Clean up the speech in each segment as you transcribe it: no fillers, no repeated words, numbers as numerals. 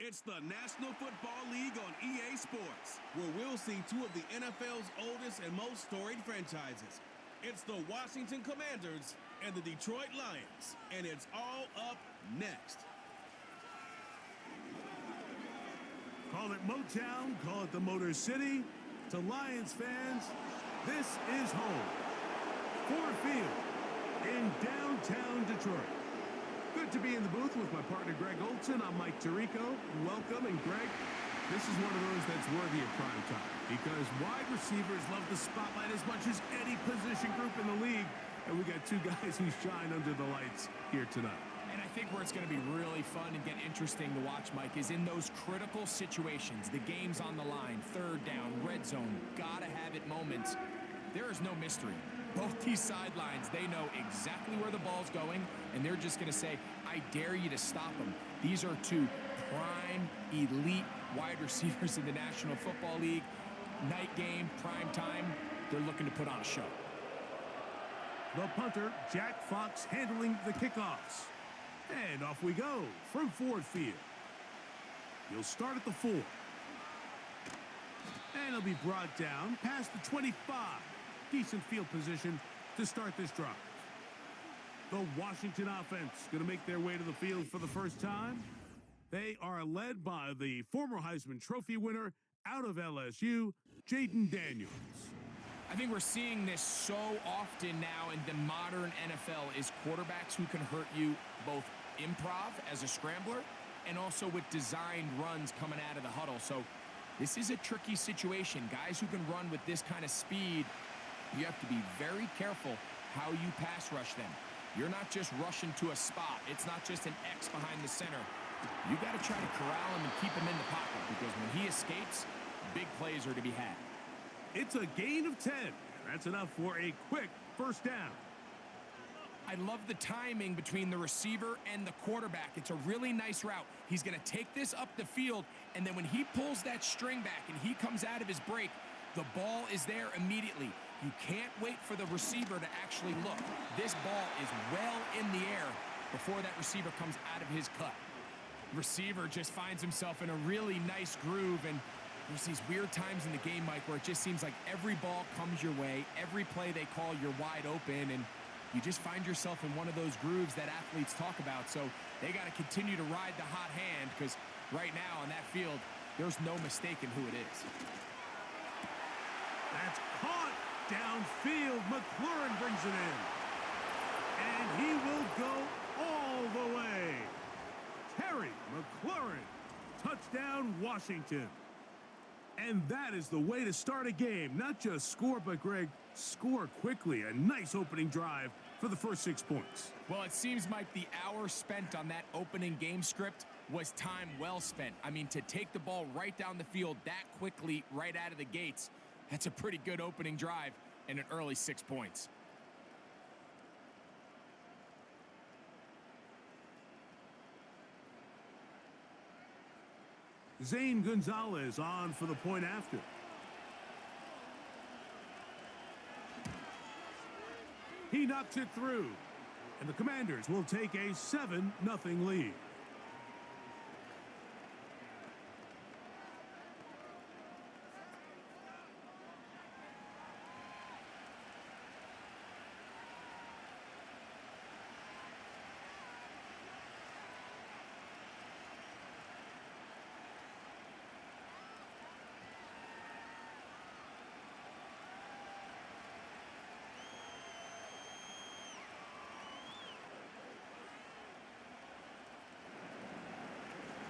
It's the National Football League on EA Sports, where we'll see two of the NFL's oldest and most storied franchises. It's the Washington Commanders and the Detroit Lions, and it's all up next. Call it Motown, call it the Motor City. To Lions fans, this is home. Ford Field in downtown Detroit. Good to be in the booth with my partner Greg Olson. I'm Mike Tirico. Welcome, and Greg, this is one of those that's worthy of prime time because wide receivers love the spotlight as much as any position group in the league, and we got two guys who shine under the lights here tonight. And I think where it's going to be really fun and get interesting to watch, Mike, is in those critical situations. The game's on the line, third down, red zone, gotta have it moments. There is no mystery. Both these sidelines, they know exactly where the ball's going, and they're just going to say, I dare you to stop them. These are two prime, elite wide receivers in the National Football League. Night game, prime time, they're looking to put on a show. The punter, Jack Fox, handling the kickoffs. And off we go from Ford Field. He'll start at the 4. And he'll be brought down past the 25. Decent field position to start this drive. The Washington offense going to make their way to the field for the first time. They are led by the former Heisman Trophy winner out of LSU, Jaden Daniels. I think we're seeing this so often now in the modern NFL is quarterbacks who can hurt you both improv as a scrambler and also with designed runs coming out of the huddle. So this is a tricky situation. Guys who can run with this kind of speed, you have to be very careful how you pass rush them. You're not just rushing to a spot. It's not just an X behind the center. You got to try to corral him and keep him in the pocket because when he escapes, big plays are to be had. It's a gain of 10. That's enough for a quick first down. I love the timing between the receiver and the quarterback. It's a really nice route. He's going to take this up the field, and then when he pulls that string back and he comes out of his break, the ball is there immediately. You can't wait for the receiver to actually look. This ball is well in the air before that receiver comes out of his cut. Receiver just finds himself in a really nice groove, and there's these weird times in the game, Mike, where it just seems like every ball comes your way, every play they call, you're wide open, and you just find yourself in one of those grooves that athletes talk about. So they got to continue to ride the hot hand because right now on that field, there's no mistaking who it is. That's caught downfield. McLaurin brings it in. And he will go all the way. Terry McLaurin, touchdown Washington. And that is the way to start a game. Not just score, but Greg, score quickly. A nice opening drive for the first 6 points. Well, it seems like the hour spent on that opening game script was time well spent. I mean, to take the ball right down the field that quickly right out of the gates, that's a pretty good opening drive and an early 6 points. Zane Gonzalez on for the point after. He knocks it through, and the Commanders will take a 7-0 lead.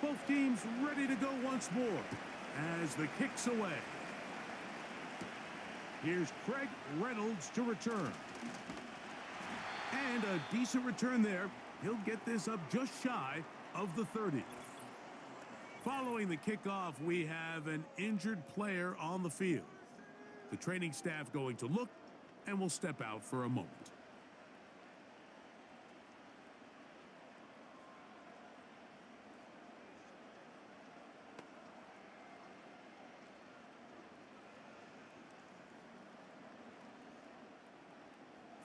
Both teams ready to go once more as the kick's away. Here's Craig Reynolds to return. And a decent return there. He'll get this up just shy of the 30. Following the kickoff, we have an injured player on the field. The training staff going to look and will step out for a moment.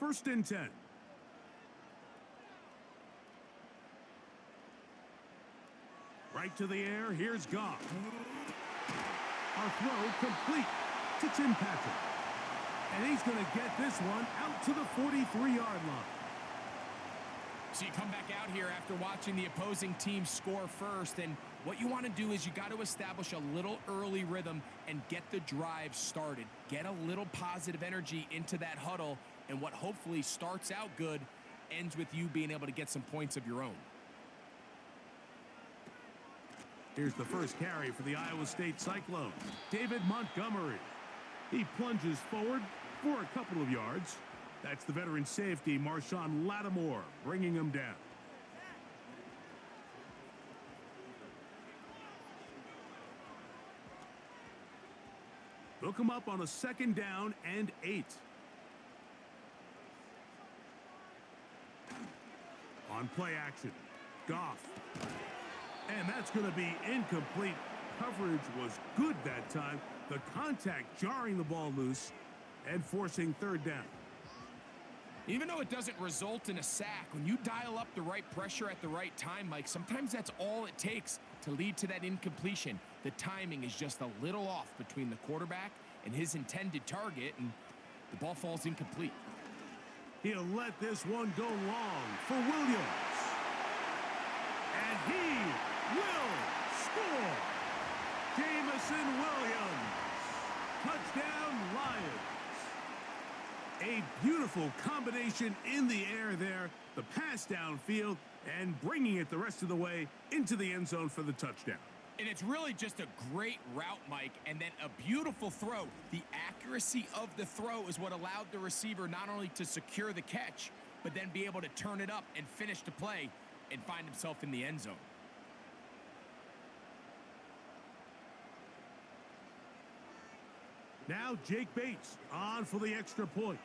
First and 10. Right to the air. Here's Goff. A throw complete to Tim Patrick. And he's going to get this one out to the 43-yard line. So you come back out here after watching the opposing team score first, and what you want to do is you got to establish a little early rhythm and get the drive started. Get a little positive energy into that huddle, and what hopefully starts out good ends with you being able to get some points of your own. Here's the first carry for the Iowa State Cyclones. David Montgomery. He plunges forward for a couple of yards. That's the veteran safety, Marshawn Lattimore, bringing him down. They'll come up on a 2nd down and 8. On play action, Goff. And that's going to be incomplete. Coverage was good that time. The contact jarring the ball loose and forcing 3rd down. Even though it doesn't result in a sack, when you dial up the right pressure at the right time, Mike, sometimes that's all it takes to lead to that incompletion. The timing is just a little off between the quarterback and his intended target, and the ball falls incomplete. He'll let this one go long for Williams. And he will score. Jamison Williams. Touchdown, Lions. A beautiful combination in the air there. The pass downfield and bringing it the rest of the way into the end zone for the touchdown. And it's really just a great route, Mike, and then a beautiful throw. The accuracy of the throw is what allowed the receiver not only to secure the catch, but then be able to turn it up and finish the play and find himself in the end zone. Now Jake Bates on for the extra point.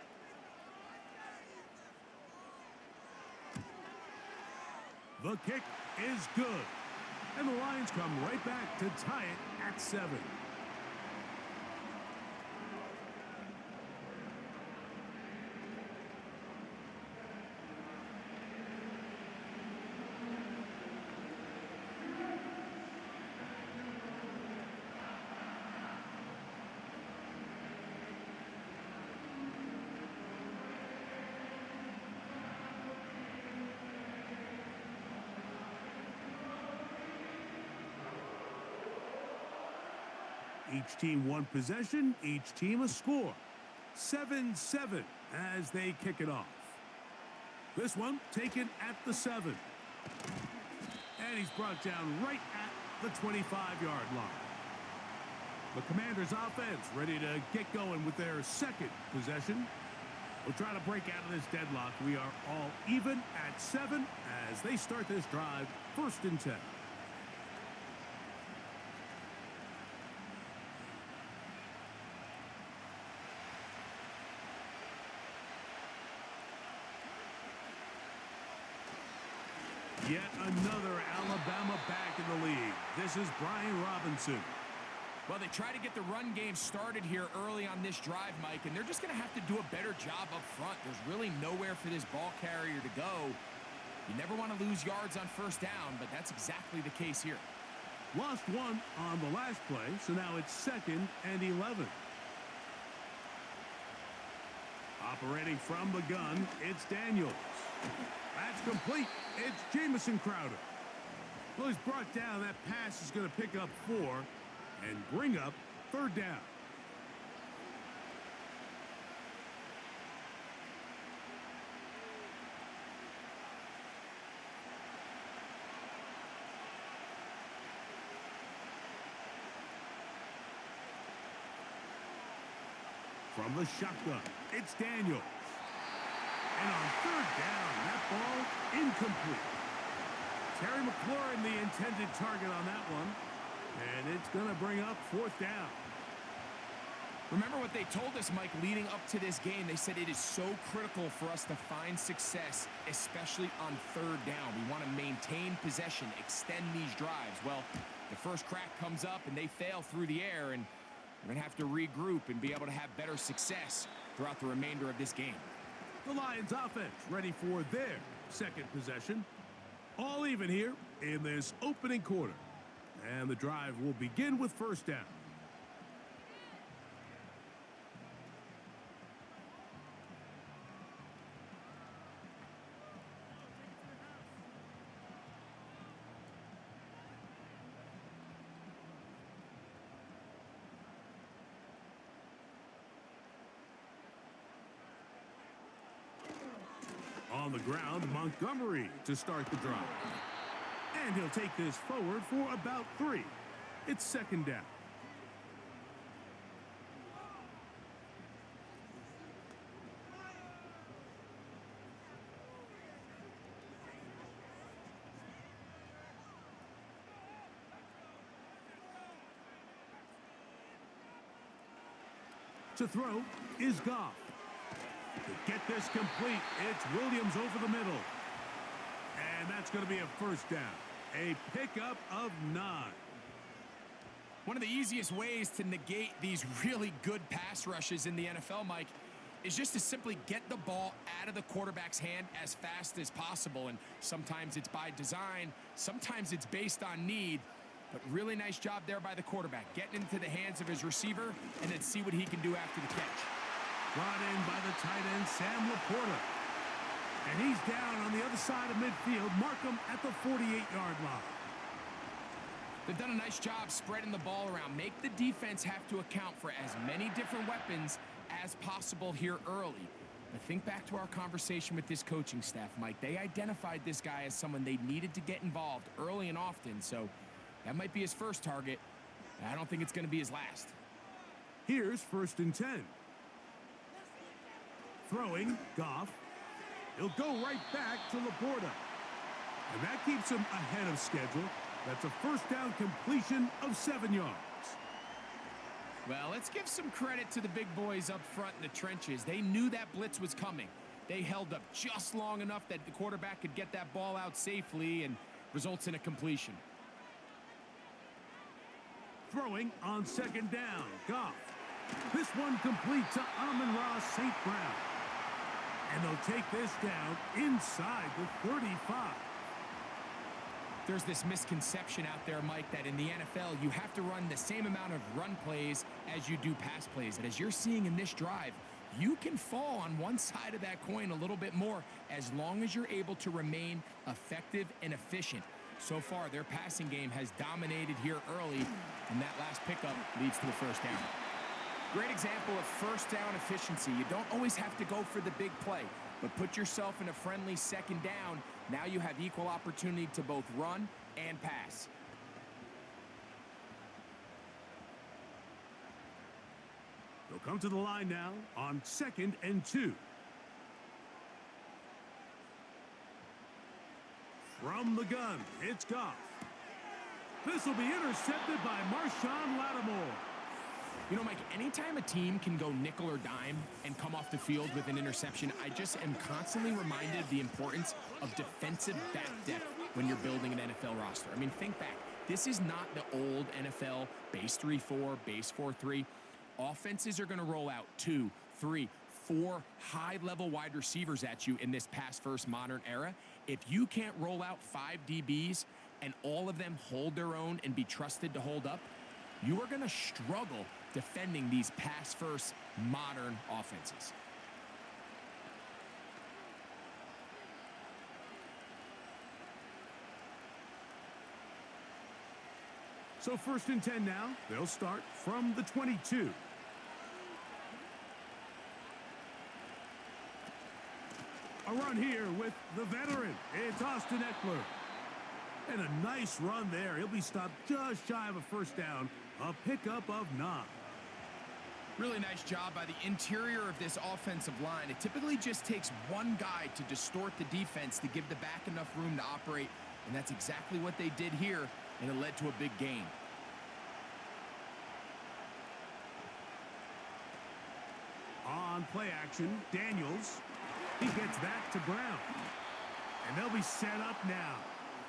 The kick is good. And the Lions come right back to tie it at 7. Each team one possession, each team a score. 7-7 as they kick it off. This one taken at the 7. And he's brought down right at the 25-yard line. The Commanders' offense ready to get going with their 2nd possession. We'll try to break out of this deadlock. We are all even at 7 as they start this drive, 1st and 10. Yet another Alabama back in the league. This is Brian Robinson. Well, they try to get the run game started here early on this drive, Mike, and they're just going to have to do a better job up front. There's really nowhere for this ball carrier to go. You never want to lose yards on 1st down, but that's exactly the case here. Lost one on the last play, so now it's 2nd and 11. Operating from the gun, it's Daniels. That's complete. It's Jamison Crowder. Well, he's brought down. That pass is going to pick up 4 and bring up 3rd down. From the shotgun, it's Daniels. And on 3rd down, that ball incomplete. Terry McLaurin, the intended target on that one. And it's going to bring up 4th down. Remember what they told us, Mike, leading up to this game. They said it is so critical for us to find success, especially on 3rd down. We want to maintain possession, extend these drives. Well, the first crack comes up and they fail through the air, and we're going to have to regroup and be able to have better success throughout the remainder of this game. The Lions offense ready for their 2nd possession. All even here in this opening quarter. And the drive will begin with first down. On the ground, Montgomery to start the drive. And he'll take this forward for about 3. It's second down. To throw is Goff. To get this complete, it's Williams over the middle. And that's going to be a first down. A pickup of 9. One of the easiest ways to negate these really good pass rushes in the NFL, Mike, is just to simply get the ball out of the quarterback's hand as fast as possible. And sometimes it's by design, sometimes it's based on need. But really nice job there by the quarterback, getting into the hands of his receiver and then see what he can do after the catch. Brought in by the tight end, Sam Laporta. And he's down on the other side of midfield. Mark him at the 48-yard line. They've done a nice job spreading the ball around. Make the defense have to account for as many different weapons as possible here early. But think back to our conversation with this coaching staff, Mike. They identified this guy as someone they needed to get involved early and often. So that might be his first target. I don't think it's going to be his last. Here's first and 10. Throwing, Goff. He'll go right back to Laporta. And that keeps him ahead of schedule. That's a first down completion of 7 yards. Well, let's give some credit to the big boys up front in the trenches. They knew that blitz was coming. They held up just long enough that the quarterback could get that ball out safely and results in a completion. Throwing on second down, Goff. This one complete to Amon-Ra St. Brown. And they'll take this down inside the 35. There's this misconception out there, Mike, that in the NFL, you have to run the same amount of run plays as you do pass plays. And as you're seeing in this drive, you can fall on one side of that coin a little bit more as long as you're able to remain effective and efficient. So far, their passing game has dominated here early, and that last pickup leads to the first down. Great example of first down efficiency. You don't always have to go for the big play, but put yourself in a friendly second down. Now you have equal opportunity to both run and pass. They'll come to the line now on 2nd and 2. From the gun, it's Goff. This will be intercepted by Marshawn Lattimore. You know, Mike, anytime a team can go nickel or dime and come off the field with an interception, I just am constantly reminded of the importance of defensive back depth when you're building an NFL roster. I mean, think back. This is not the old NFL base 3-4, base 4-3. Offenses are going to roll out 2, 3, 4 high-level wide receivers at you in this pass-first modern era. If you can't roll out 5 DBs and all of them hold their own and be trusted to hold up, you are going to struggle defending these pass-first modern offenses. So 1st and 10 now. They'll start from the 22. A run here with the veteran. It's Austin Eckler. And a nice run there. He'll be stopped just shy of a first down. A pickup of 9. Really nice job by the interior of this offensive line. It typically just takes one guy to distort the defense to give the back enough room to operate, and that's exactly what they did here, and it led to a big gain. On play action, Daniels. He gets that to Brown. And they'll be set up now.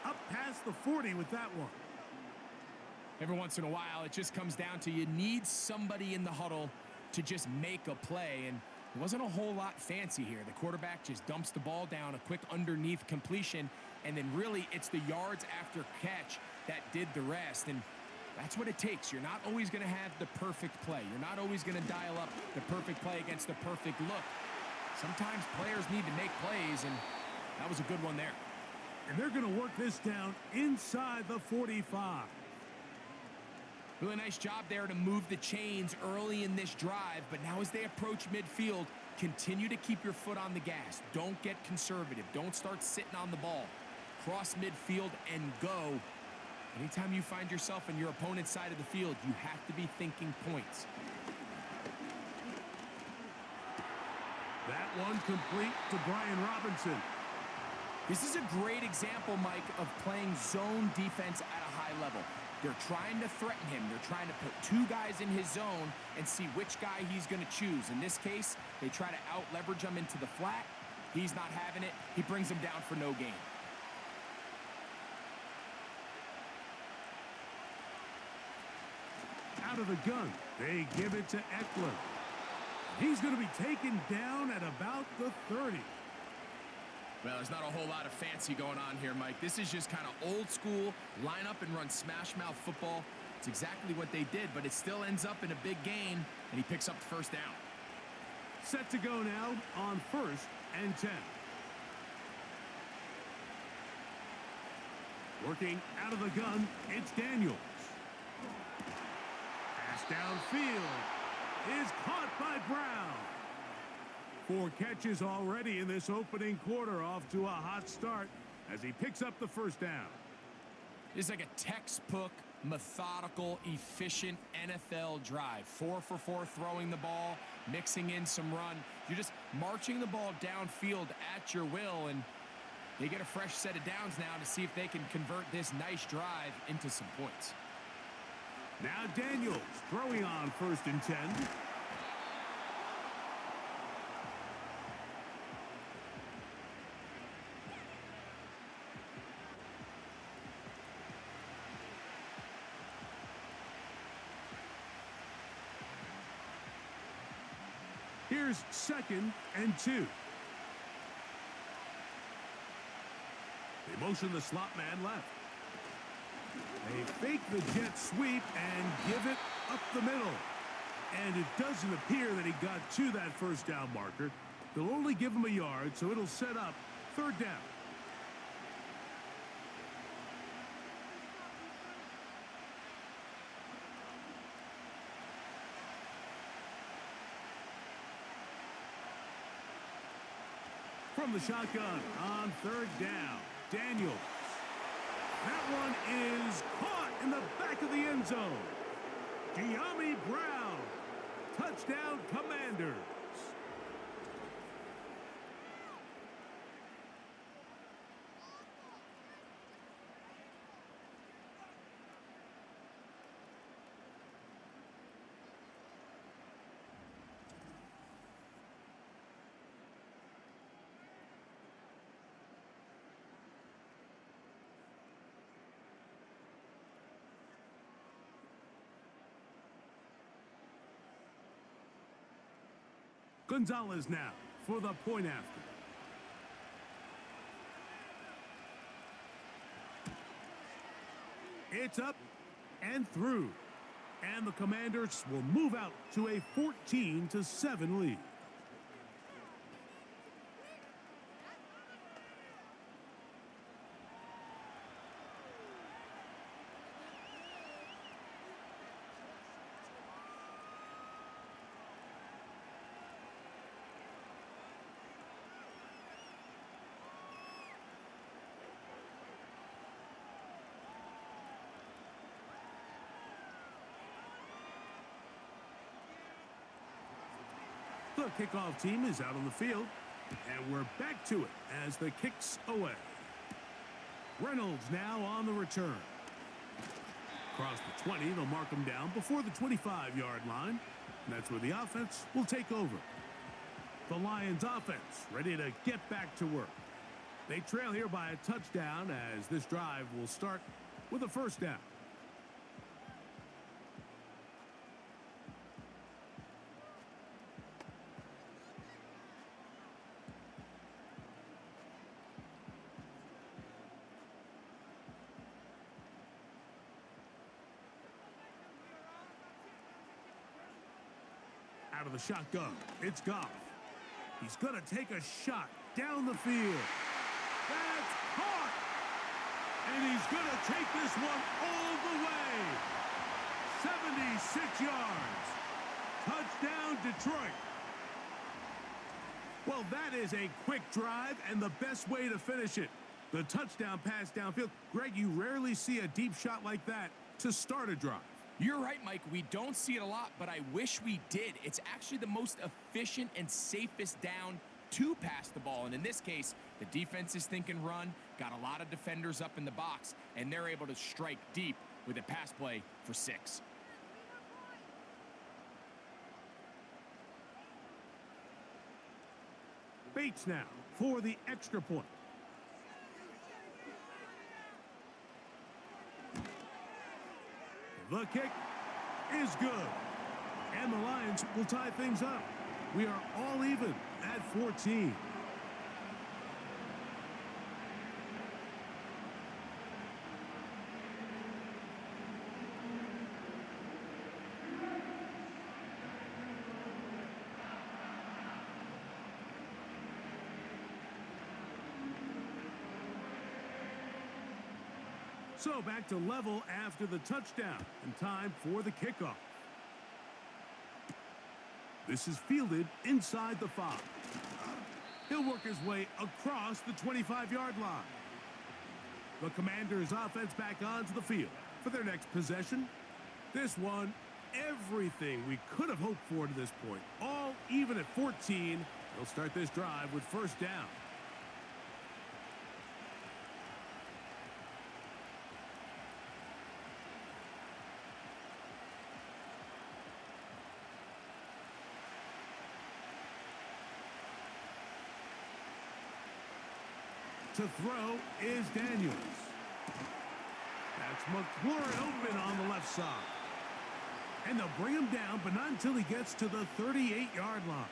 Up past the 40 with that one. Every once in a while, it just comes down to you need somebody in the huddle to just make a play. And It wasn't a whole lot fancy here. The quarterback just dumps the ball down, a quick underneath completion, and then really it's the yards after catch that did the rest. And that's what it takes. You're not always going to have the perfect play. You're not always going to dial up the perfect play against the perfect look. Sometimes players need to make plays, and that was a good one there. And they're going to work this down inside the 45. Really nice job there to move the chains early in this drive, but now as they approach midfield, continue to keep your foot on the gas. Don't get conservative. Don't start sitting on the ball. Cross midfield and go. Anytime you find yourself on your opponent's side of the field, you have to be thinking points. That one complete to Brian Robinson. This is a great example, Mike, of playing zone defense at a high level. They're trying to threaten him. They're trying to put two guys in his zone and see which guy he's going to choose. In this case, they try to out-leverage him into the flat. He's not having it. He brings him down for no gain. Out of the gun, they give it to Eckler. He's going to be taken down at about the 30. Well, there's not a whole lot of fancy going on here, Mike. This is just kind of old school, line up and run smash mouth football. It's exactly what they did, but it still ends up in a big gain, and he picks up the first down. Set to go now on 1st and 10. Working out of the gun, it's Daniels. Pass downfield is caught by Brown. 4 catches already in this opening quarter, off to a hot start as he picks up the first down. It's like a textbook, methodical, efficient NFL drive. 4 for 4 throwing the ball, mixing in some run. You're just marching the ball downfield at your will, and they get a fresh set of downs now to see if they can convert this nice drive into some points. Now Daniels throwing on 1st and 10. Here's 2nd and 2. They motion the slot man left. They fake the jet sweep and give it up the middle. And it doesn't appear that he got to that first down marker. They'll only give him a yard, so it'll set up 3rd down. From the shotgun on 3rd down, Daniels. That one is caught in the back of the end zone. De'Ami Brown. Touchdown, Commanders. Gonzalez now for the point after. It's up and through. And the Commanders will move out to a 14-7 lead. The kickoff team is out on the field, and we're back to it as the kick's away. Reynolds now on the return. Across the 20, they'll mark him down before the 25-yard line, and that's where the offense will take over. The Lions offense ready to get back to work. They trail here by a touchdown as this drive will start with a first down. Out of the shotgun, it's Goff. He's going to take a shot down the field. That's caught! And he's going to take this one all the way. 76 yards. Touchdown, Detroit. Well, that is a quick drive and the best way to finish it. The touchdown pass downfield. Greg, you rarely see a deep shot like that to start a drive. You're right, Mike. We don't see it a lot, but I wish we did. It's actually the most efficient and safest down to pass the ball. And in this case, the defense is thinking run, got a lot of defenders up in the box, and they're able to strike deep with a pass play for 6. Bates now for the extra point. The kick is good. And the Lions will tie things up. We are all even at 14. So back to level after the touchdown, and time for the kickoff. This is fielded inside the 5. He'll work his way across the 25-yard line. The Commanders' offense back onto the field for their next possession. This one, everything we could have hoped for to this point. All even at 14. They'll start this drive with first down. To throw is Daniels. That's McLaurin open on the left side. And they'll bring him down, but not until he gets to the 38-yard line.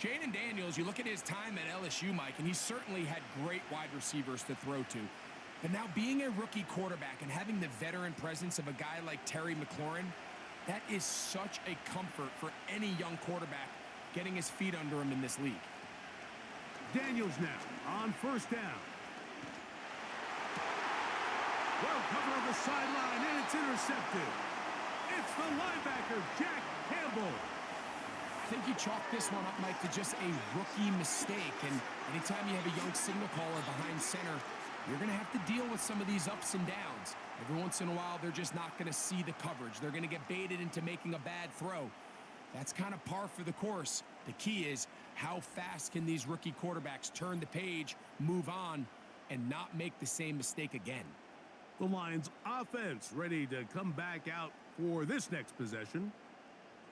Jaden Daniels, you look at his time at LSU, Mike, and he certainly had great wide receivers to throw to. But now being a rookie quarterback and having the veteran presence of a guy like Terry McLaurin, that is such a comfort for any young quarterback getting his feet under him in this league. Daniels now on first down. Well covered on the sideline, and it's intercepted. It's the linebacker, Jack Campbell. I think you chalk this one up, Mike, to just a rookie mistake. And anytime you have a young signal caller behind center, you're going to have to deal with some of these ups and downs. Every once in a while, they're just not going to see the coverage. They're going to get baited into making a bad throw. That's kind of par for the course. The key is how fast can these rookie quarterbacks turn the page, move on, and not make the same mistake again. The Lions offense ready to come back out for this next possession.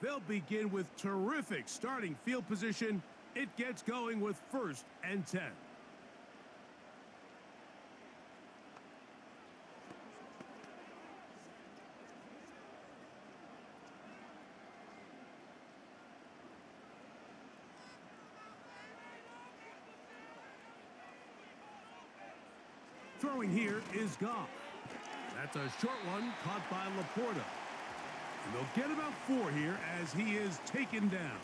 They'll begin with terrific starting field position. It gets going with first and 10. Throwing here is Goff. That's a short one caught by Laporta. And they'll get about 4 here as he is taken down.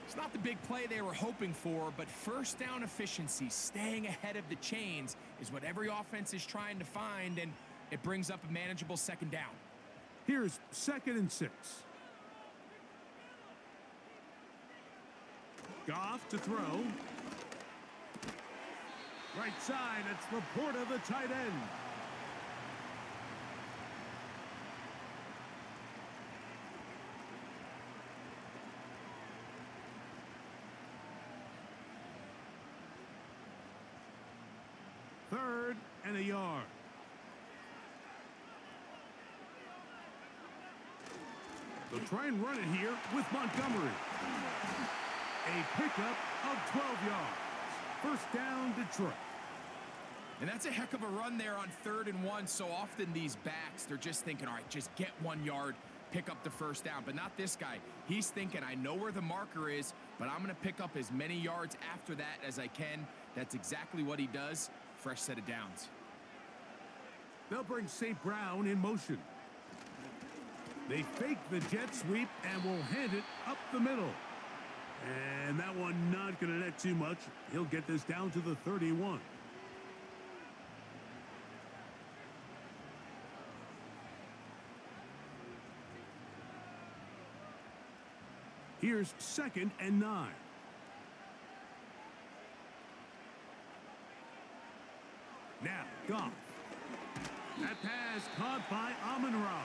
It's not the big play they were hoping for, but first down efficiency, staying ahead of the chains, is what every offense is trying to find, and it brings up a manageable second down. Here's 2nd and 6. Goff to throw. Right side, it's Laporta, the tight end. Third and a yard. They'll try and run it here with Montgomery. A pickup of 12 yards. First down, Detroit. And that's a heck of a run there on 3rd and 1. So often these backs, they're just thinking, all right, just get 1 yard, pick up the first down. But not this guy. He's thinking, I know where the marker is, but I'm going to pick up as many yards after that as I can. That's exactly what he does. Fresh set of downs. They'll bring St. Brown in motion. They fake the jet sweep and will hand it up the middle. And that one not going to net too much. He'll get this down to the 31. Here's 2nd and 9. Now, Goff. That pass caught by Amon-Ra.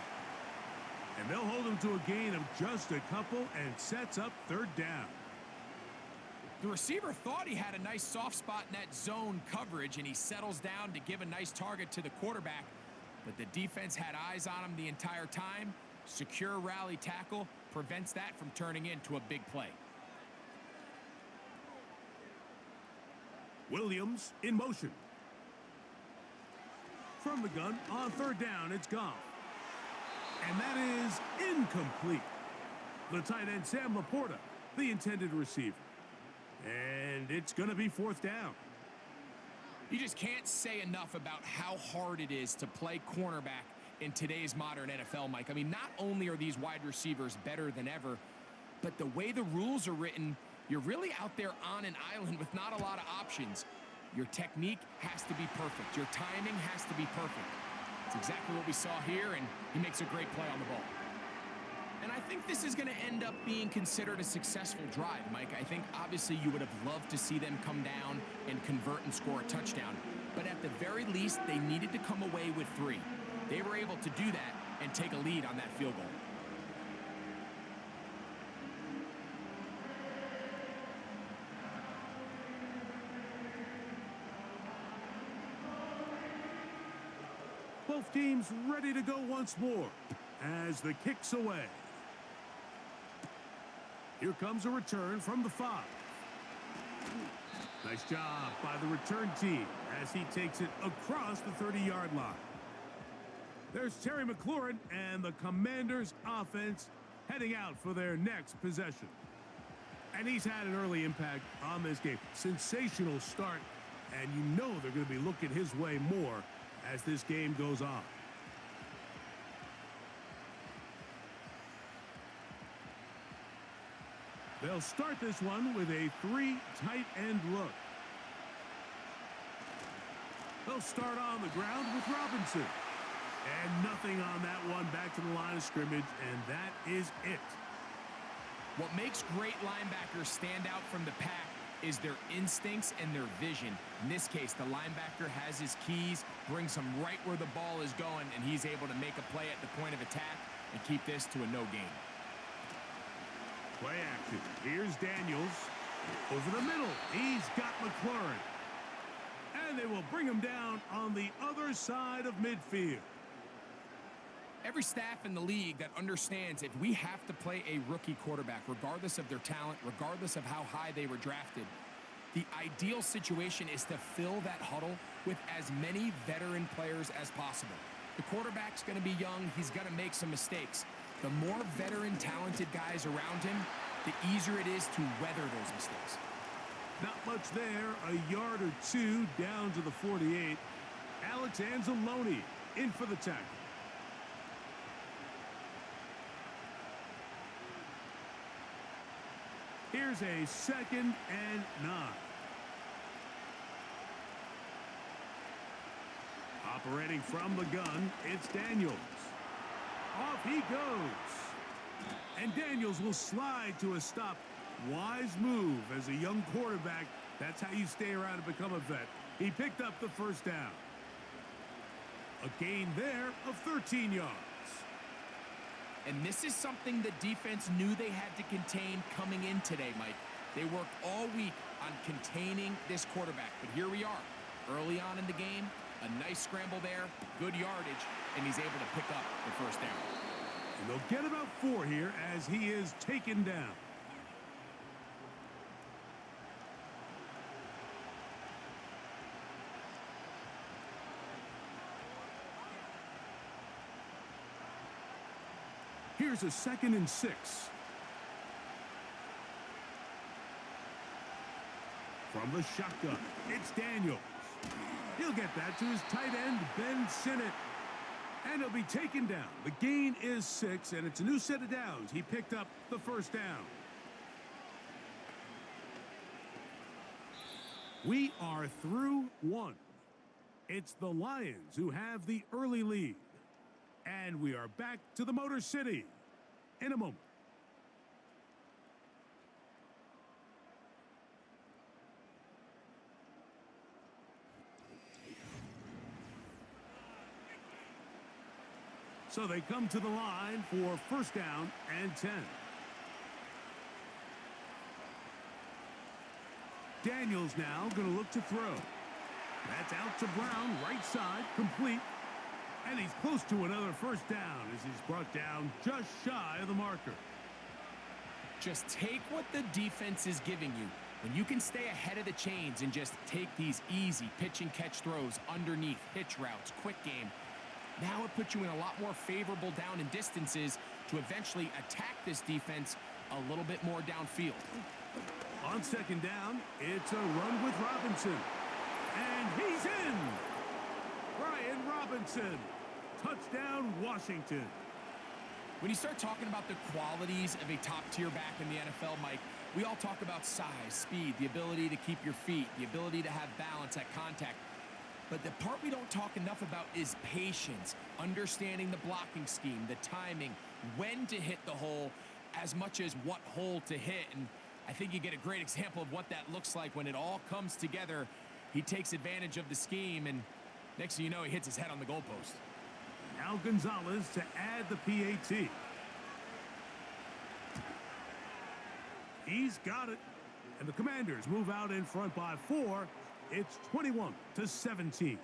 And they'll hold him to a gain of just a couple and sets up 3rd down. The receiver thought he had a nice soft spot in that zone coverage, and he settles down to give a nice target to the quarterback. But the defense had eyes on him the entire time. Secure rally tackle prevents that from turning into a big play. Williams in motion. From the gun on 3rd down, it's Goff. And that is incomplete. The tight end, Sam Laporta, the intended receiver. And it's going to be 4th down. You just can't say enough about how hard it is to play cornerback in today's modern NFL, Mike. I mean, not only are these wide receivers better than ever, but the way the rules are written, you're really out there on an island with not a lot of options. Your technique has to be perfect. Your timing has to be perfect. It's exactly what we saw here, and he makes a great play on the ball. And I think this is going to end up being considered a successful drive, Mike. I think obviously you would have loved to see them come down and convert and score a touchdown. But at the very least, they needed to come away with 3. They were able to do that and take a lead on that field goal. Both teams ready to go once more as the kick's away. Here comes a return from the 5. Nice job by the return team as he takes it across the 30-yard line. There's Terry McLaurin and the Commanders' offense heading out for their next possession. And he's had an early impact on this game. Sensational start, and you know they're going to be looking his way more as this game goes on. They'll start this one with a 3 tight end look. They'll start on the ground with Robinson. And nothing on that one, back to the line of scrimmage, and that is it. What makes great linebackers stand out from the pack is their instincts and their vision. In this case, the linebacker has his keys, brings him right where the ball is going, and he's able to make a play at the point of attack and keep this to a no gain. Play action. Here's Daniels. Over the middle. He's got McLaurin. And they will bring him down on the other side of midfield. Every staff in the league that understands if we have to play a rookie quarterback, regardless of their talent, regardless of how high they were drafted, the ideal situation is to fill that huddle with as many veteran players as possible. The quarterback's going to be young. He's going to make some mistakes. The more veteran, talented guys around him, the easier it is to weather those mistakes. Not much there. A yard or 2 down to the 48. Alex Anzalone in for the tackle. Here's a 2nd and 9. Operating from the gun, it's Daniels. Off he goes. And Daniels will slide to a stop. Wise move as a young quarterback. That's how you stay around and become a vet. He picked up the 1st down. A gain there of 13 yards. And this is something the defense knew they had to contain coming in today, Mike. They worked all week on containing this quarterback. But here we are, early on in the game, a nice scramble there, good yardage, and he's able to pick up the 1st down. And they'll get about 4 here as he is taken down. Here's a 2nd and 6. From the shotgun, it's Daniels. He'll get that to his tight end, Ben Sinnott. And he'll be taken down. The gain is 6, and it's a new set of downs. He picked up the first down. We are through 1. It's the Lions who have the early lead. And we are back to the Motor City in a moment. So they come to the line for first down and 10. Daniels now going to look to throw. That's out to Brown, right side, complete. And he's close to another first down as he's brought down just shy of the marker. Just take what the defense is giving you. When you can stay ahead of the chains and just take these easy pitch and catch throws underneath, hitch routes, quick game, now it puts you in a lot more favorable down and distances to eventually attack this defense a little bit more downfield. On second down, it's a run with Robinson. And he's in! Brian Robinson. Touchdown, Washington. When you start talking about the qualities of a top-tier back in the NFL, Mike, we all talk about size, speed, the ability to keep your feet, the ability to have balance at contact. But the part we don't talk enough about is patience, understanding the blocking scheme, the timing, when to hit the hole, as much as what hole to hit. And I think you get a great example of what that looks like when it all comes together. He takes advantage of the scheme, and next thing you know, he hits his head on the goalpost. Now Gonzalez to add the PAT. He's got it. And the Commanders move out in front by 4. It's 21-17.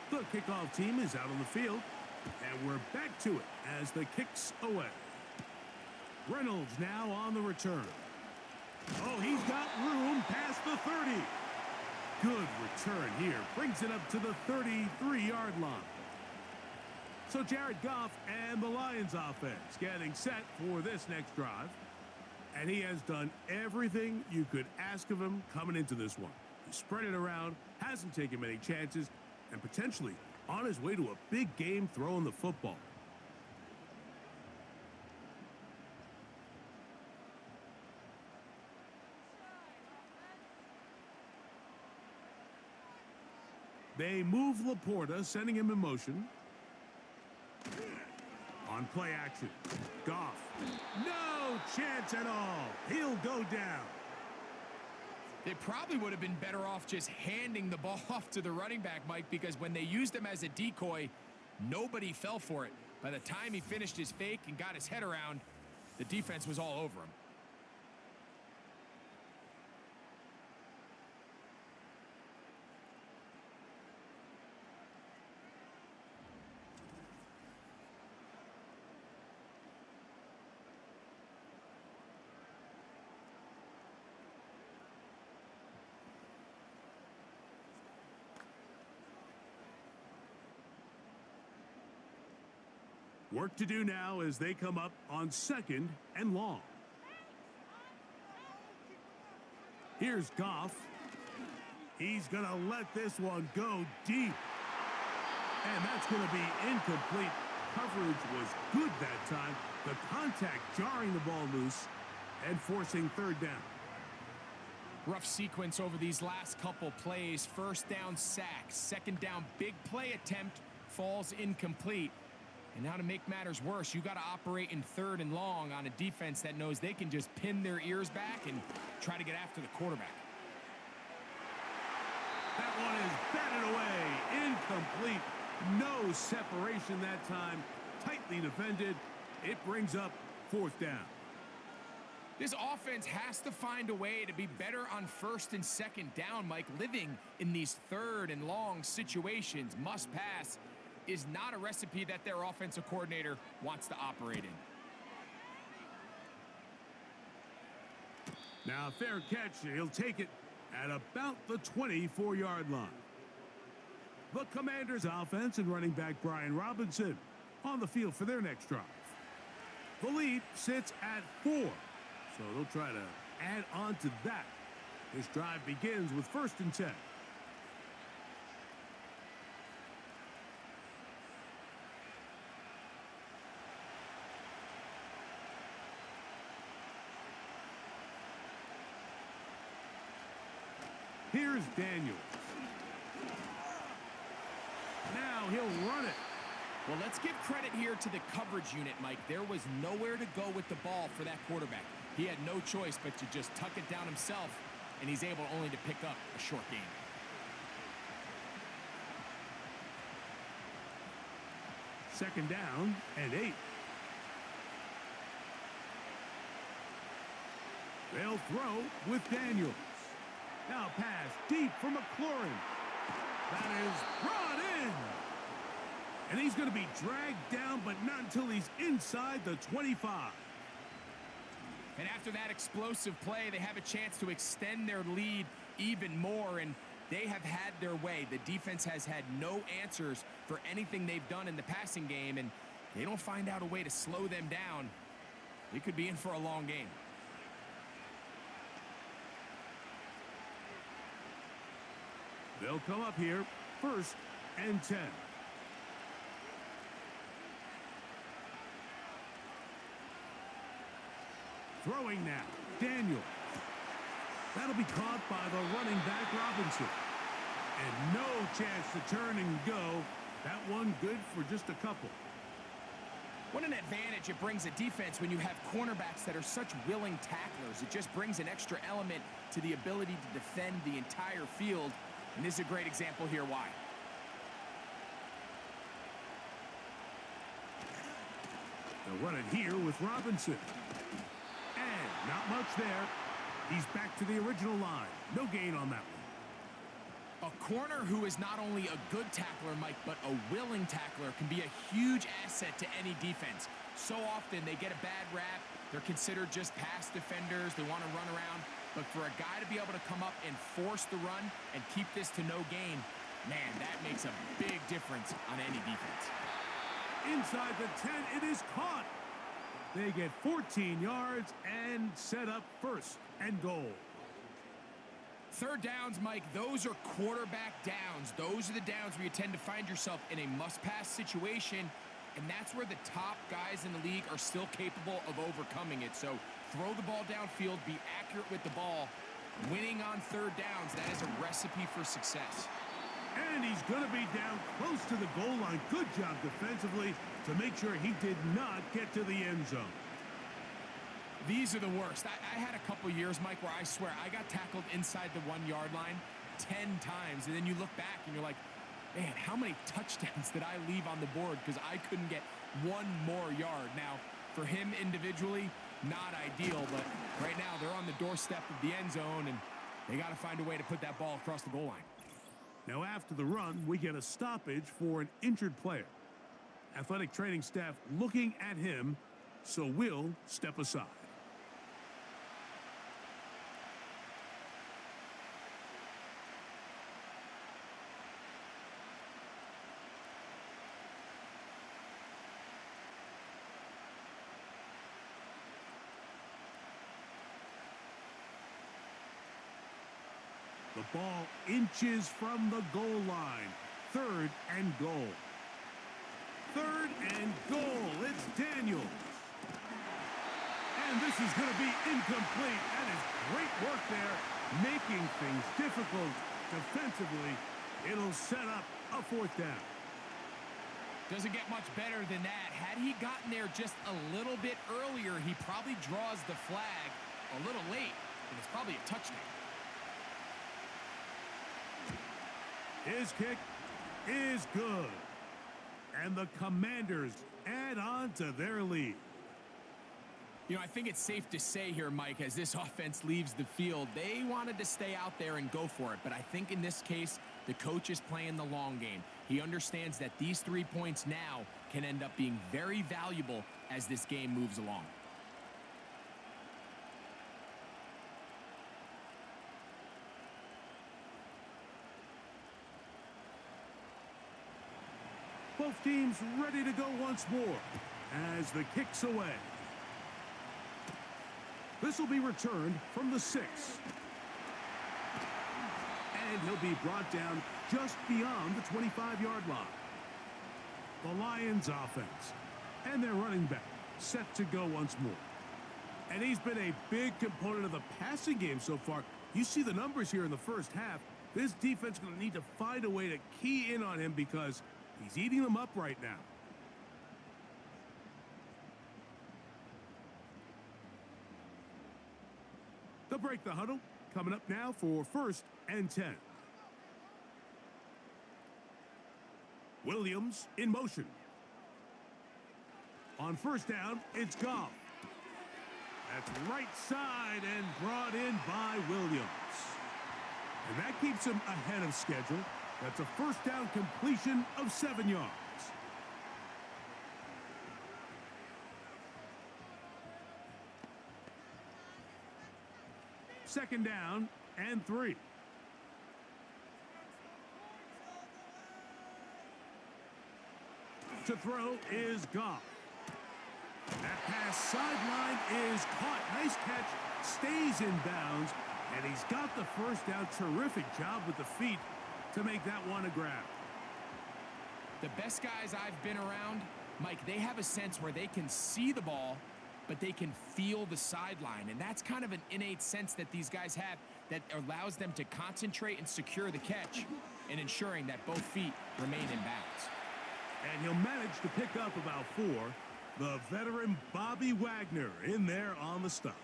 The kickoff team is out on the field, and we're back to it as the kick's away. Reynolds now on the return. Oh, he's got room past the 30. Good return here. Brings it up to the 33-yard line. So Jared Goff and the Lions offense getting set for this next drive. And he has done everything you could ask of him coming into this one. He spread it around, hasn't taken many chances, and potentially on his way to a big game throwing the football. They move Laporta, sending him in motion. On play action, Goff. No chance at all. He'll go down. They probably would have been better off just handing the ball off to the running back, Mike, because when they used him as a decoy, nobody fell for it. By the time he finished his fake and got his head around, the defense was all over him. Work to do now as they come up on second and long. Here's Goff. He's going to let this one go deep. And that's going to be incomplete. Coverage was good that time. The contact jarring the ball loose and forcing third down. Rough sequence over these last couple plays. First down sack, second down big play attempt, falls incomplete. And now to make matters worse, you got to operate in third and long on a defense that knows they can just pin their ears back and try to get after the quarterback. That one is batted away. Incomplete. No separation that time. Tightly defended. It brings up fourth down. This offense has to find a way to be better on first and second down, Mike. Living in these third and long situations, must pass. is not a recipe that their offensive coordinator wants to operate in. Now, fair catch. He'll take it at about the 24-yard line. The Commanders' offense and running back Brian Robinson on the field for their next drive. The lead sits at 4, so they'll try to add on to that. This drive begins with 1st and 10. Here's Daniels. Now he'll run it. Well, let's give credit here to the coverage unit, Mike. There was nowhere to go with the ball for that quarterback. He had no choice but to just tuck it down himself, and he's able only to pick up a short gain. Second down and 8. They'll throw with Daniels. Now pass deep for McLaurin. That is brought in. And he's going to be dragged down, but not until he's inside the 25. And after that explosive play, they have a chance to extend their lead even more, and they have had their way. The defense has had no answers for anything they've done in the passing game, and they don't find out a way to slow them down. They could be in for a long game. They'll come up here, 1st and 10. Throwing now, Daniels. That'll be caught by the running back Robinson. And no chance to turn and go. That one good for just a couple. What an advantage it brings a defense when you have cornerbacks that are such willing tacklers. It just brings an extra element to the ability to defend the entire field. And this is a great example here why. They'll run it here with Robinson. And not much there. He's back to the original line. No gain on that one. A corner who is not only a good tackler, Mike, but a willing tackler can be a huge asset to any defense. So often they get a bad rap. They're considered just pass defenders. They want to run around. But for a guy to be able to come up and force the run and keep this to no gain, man, that makes a big difference on any defense. Inside the 10, it is caught. They get 14 yards and set up 1st and goal. Third downs, Mike, those are quarterback downs. Those are the downs where you tend to find yourself in a must-pass situation, and that's where the top guys in the league are still capable of overcoming it. So throw the ball downfield, be accurate with the ball. Winning on third downs, that is a recipe for success. And he's going to be down close to the goal line. Good job defensively to make sure he did not get to the end zone. These are the worst. I had a couple years, Mike, where I swear I got tackled inside the 1-yard line 10 times. And then you look back and you're like, man, how many touchdowns did I leave on the board because I couldn't get one more yard? Now, for him individually, not ideal, but right now they're on the doorstep of the end zone, and they got to find a way to put that ball across the goal line. Now, after the run, we get a stoppage for an injured player. Athletic training staff looking at him, so we'll step aside. The ball inches from the goal line. 3rd and goal. 3rd and goal. It's Daniels. And this is going to be incomplete. That is great work there, making things difficult defensively. It'll set up a 4th down. Doesn't get much better than that. Had he gotten there just a little bit earlier, he probably draws the flag a little late, and it's probably a touchdown. His kick is good. And the Commanders add on to their lead. You know, I think it's safe to say here, Mike, as this offense leaves the field, they wanted to stay out there and go for it. But I think in this case, the coach is playing the long game. He understands that these 3 points now can end up being very valuable as this game moves along. Both teams ready to go once more as the kick's away. This will be returned from the 6. And he'll be brought down just beyond the 25-yard line. The Lions offense and their running back set to go once more. And he's been a big component of the passing game so far. You see the numbers here in the first half. This defense is going to need to find a way to key in on him because he's eating them up right now. They'll break the huddle. Coming up now for 1st and 10. Williams in motion. On 1st down, it's Goff. That's right side and brought in by Williams. And that keeps him ahead of schedule. That's a 1st down completion of 7 yards. Second down and 3. To throw is Goff. That pass sideline is caught. Nice catch. Stays in bounds. And he's got the 1st down. Terrific job with the feet to make that one a grab. The best guys I've been around, Mike, they have a sense where they can see the ball, but they can feel the sideline. And that's kind of an innate sense that these guys have that allows them to concentrate and secure the catch and ensuring that both feet remain in bounds. And he'll manage to pick up about 4. The veteran Bobby Wagner in there on the stop.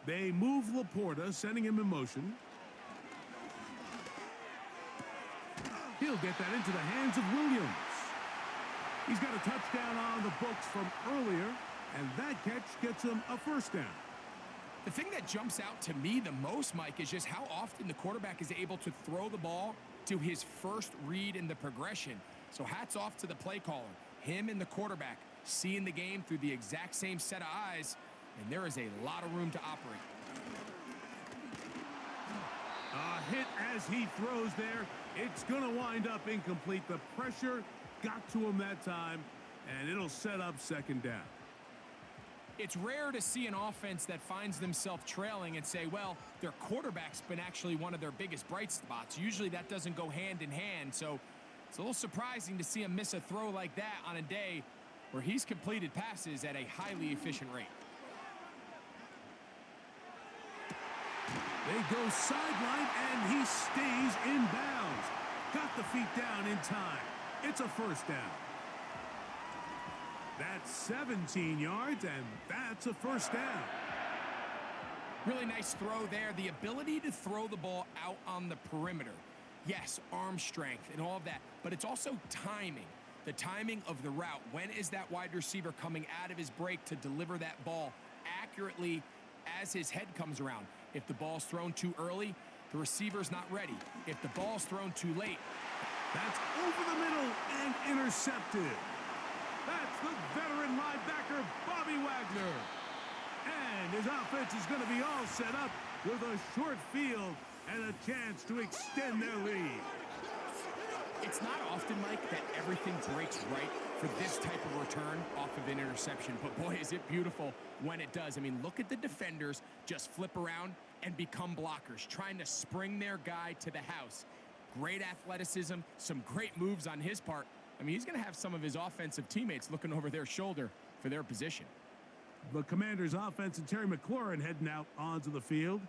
They move Laporta, sending him in motion. He'll get that into the hands of Williams. He's got a touchdown on the books from earlier, and that catch gets him a 1st down. The thing that jumps out to me the most, Mike, is just how often the quarterback is able to throw the ball to his first read in the progression. So hats off to the play caller. Him and the quarterback seeing the game through the exact same set of eyes, and there is a lot of room to operate. A hit as he throws there. It's going to wind up incomplete. The pressure got to him that time, and it'll set up 2nd down. It's rare to see an offense that finds themselves trailing and say, well, their quarterback's been actually one of their biggest bright spots. Usually that doesn't go hand in hand, so it's a little surprising to see him miss a throw like that on a day where he's completed passes at a highly efficient rate. They go sideline, and he stays in bounds. Got the feet down in time. It's a 1st down. That's 17 yards, and that's a 1st down. Really nice throw there. The ability to throw the ball out on the perimeter. Yes, arm strength and all of that, but it's also timing. The timing of the route. When is that wide receiver coming out of his break to deliver that ball accurately as his head comes around? If the ball's thrown too early, the receiver's not ready. If the ball's thrown too late, that's over the middle and intercepted. That's the veteran linebacker, Bobby Wagner. And his offense is going to be all set up with a short field and a chance to extend their lead. It's not often, Mike, that everything breaks right for this type of return off of an interception. But boy, is it beautiful when it does. I mean, look at the defenders just flip around and become blockers, trying to spring their guy to the house. Great athleticism, some great moves on his part. I mean, he's going to have some of his offensive teammates looking over their shoulder for their position. The Commanders' offense and Terry McLaurin heading out onto the field.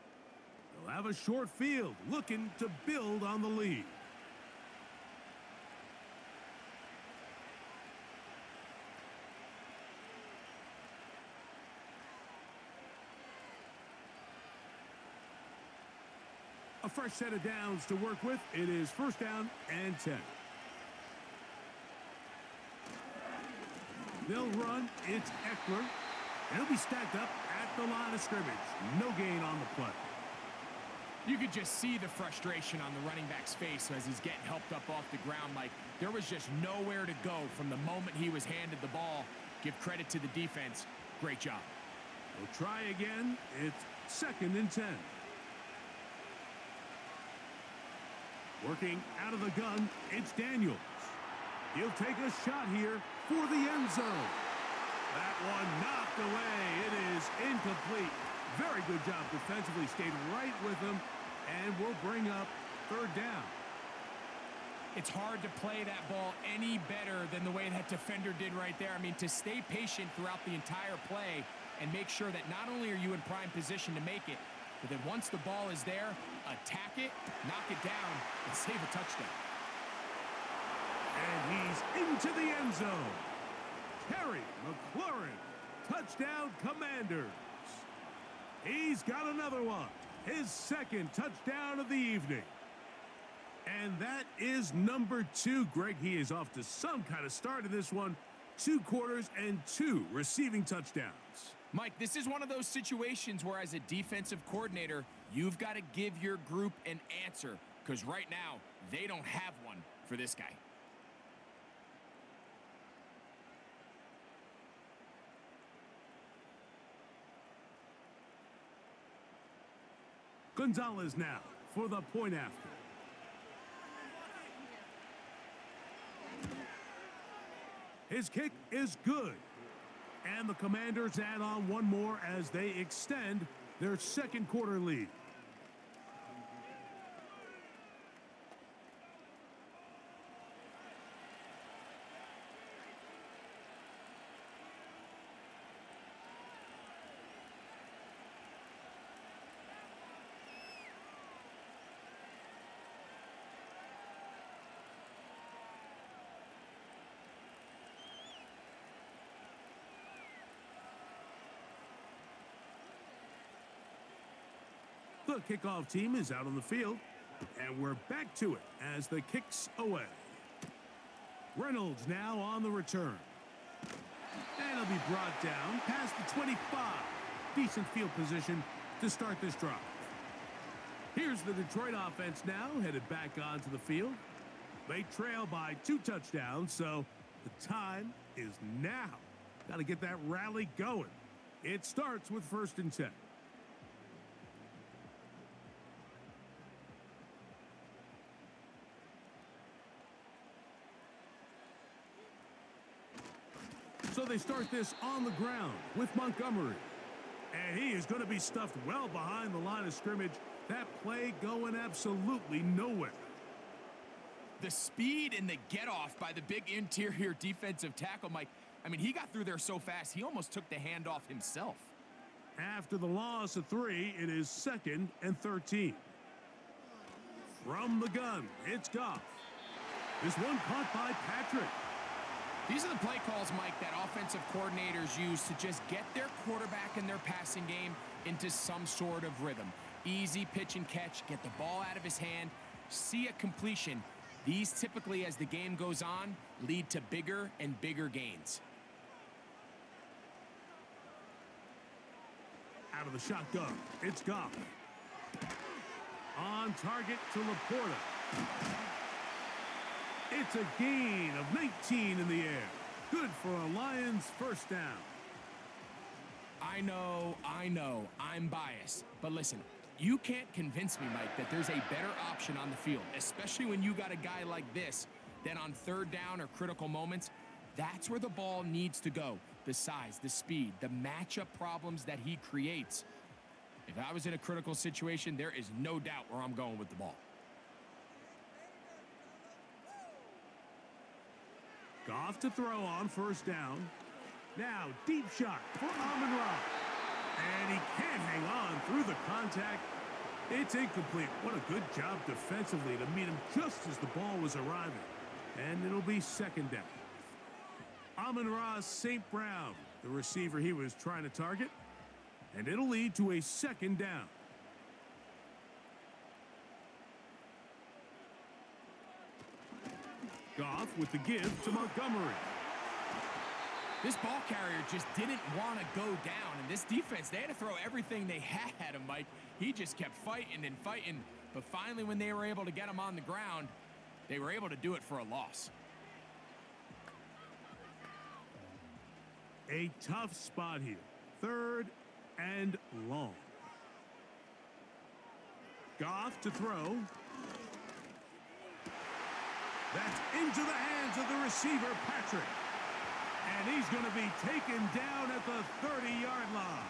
They'll have a short field, looking to build on the lead. A fresh set of downs to work with. It is 1st down and 10. They'll run. It's Eckler. He'll be stacked up at the line of scrimmage. No gain on the play. You could just see the frustration on the running back's face as he's getting helped up off the ground. Like, there was just nowhere to go from the moment he was handed the ball. Give credit to the defense. Great job. We'll try again. It's 2nd and 10. Working out of the gun, it's Daniels. He'll take a shot here for the end zone. That one knocked away. It is incomplete. Very good job defensively. Stayed right with him, and will bring up 3rd down. It's hard to play that ball any better than the way that defender did right there. I mean, to stay patient throughout the entire play and make sure that not only are you in prime position to make it, but then once the ball is there, attack it, knock it down, and save a touchdown. And he's into the end zone. Terry McLaurin, touchdown Commanders. He's got another one. His 2nd touchdown of the evening. And that is number 2. Greg, he is off to some kind of start in this one. 2 quarters and 2 receiving touchdowns. Mike, this is one of those situations where as a defensive coordinator, you've got to give your group an answer, because right now, they don't have one for this guy. Gonzalez now for the point after. His kick is good. And the Commanders add on one more as they extend their 2nd quarter lead. The kickoff team is out on the field, and we're back to it as the kick's away. Reynolds now on the return. And he'll be brought down past the 25. Decent field position to start this drive. Here's the Detroit offense now, headed back onto the field. They trail by 2 touchdowns, so the time is now. Got to get that rally going. It starts with 1st and 10. So they start this on the ground with Montgomery. And he is going to be stuffed well behind the line of scrimmage. That play going absolutely nowhere. The speed and the get-off by the big interior defensive tackle, Mike. I mean, he got through there so fast, he almost took the handoff himself. After the loss of 3, it is 2nd and 13. From the gun, it's Goff. This one caught by Patrick. These are the play calls, Mike, that offensive coordinators use to just get their quarterback and their passing game into some sort of rhythm. Easy pitch and catch, get the ball out of his hand, see a completion. These typically, as the game goes on, lead to bigger and bigger gains. Out of the shotgun, it's Goff. On target to Laporta. It's a gain of 19 in the air. Good for a Lions 1st down. I know, I'm biased. But listen, you can't convince me, Mike, that there's a better option on the field, especially when you got a guy like this, that on 3rd down or critical moments, that's where the ball needs to go. The size, the speed, the matchup problems that he creates. If I was in a critical situation, there is no doubt where I'm going with the ball. Goff to throw on 1st down. Now, deep shot for Amon-Ra. And he can't hang on through the contact. It's incomplete. What a good job defensively to meet him just as the ball was arriving. And it'll be 2nd down. Amon-Ra St. Brown, the receiver he was trying to target. And it'll lead to a 2nd down. Goff with the give to Montgomery. This ball carrier just didn't want to go down, and this defense, they had to throw everything they had at him, Mike. He just kept fighting and fighting, but finally when they were able to get him on the ground, they were able to do it for a loss. A tough spot here. 3rd and long. Goff to throw. That's into the hands of the receiver, Patrick. And he's going to be taken down at the 30-yard line.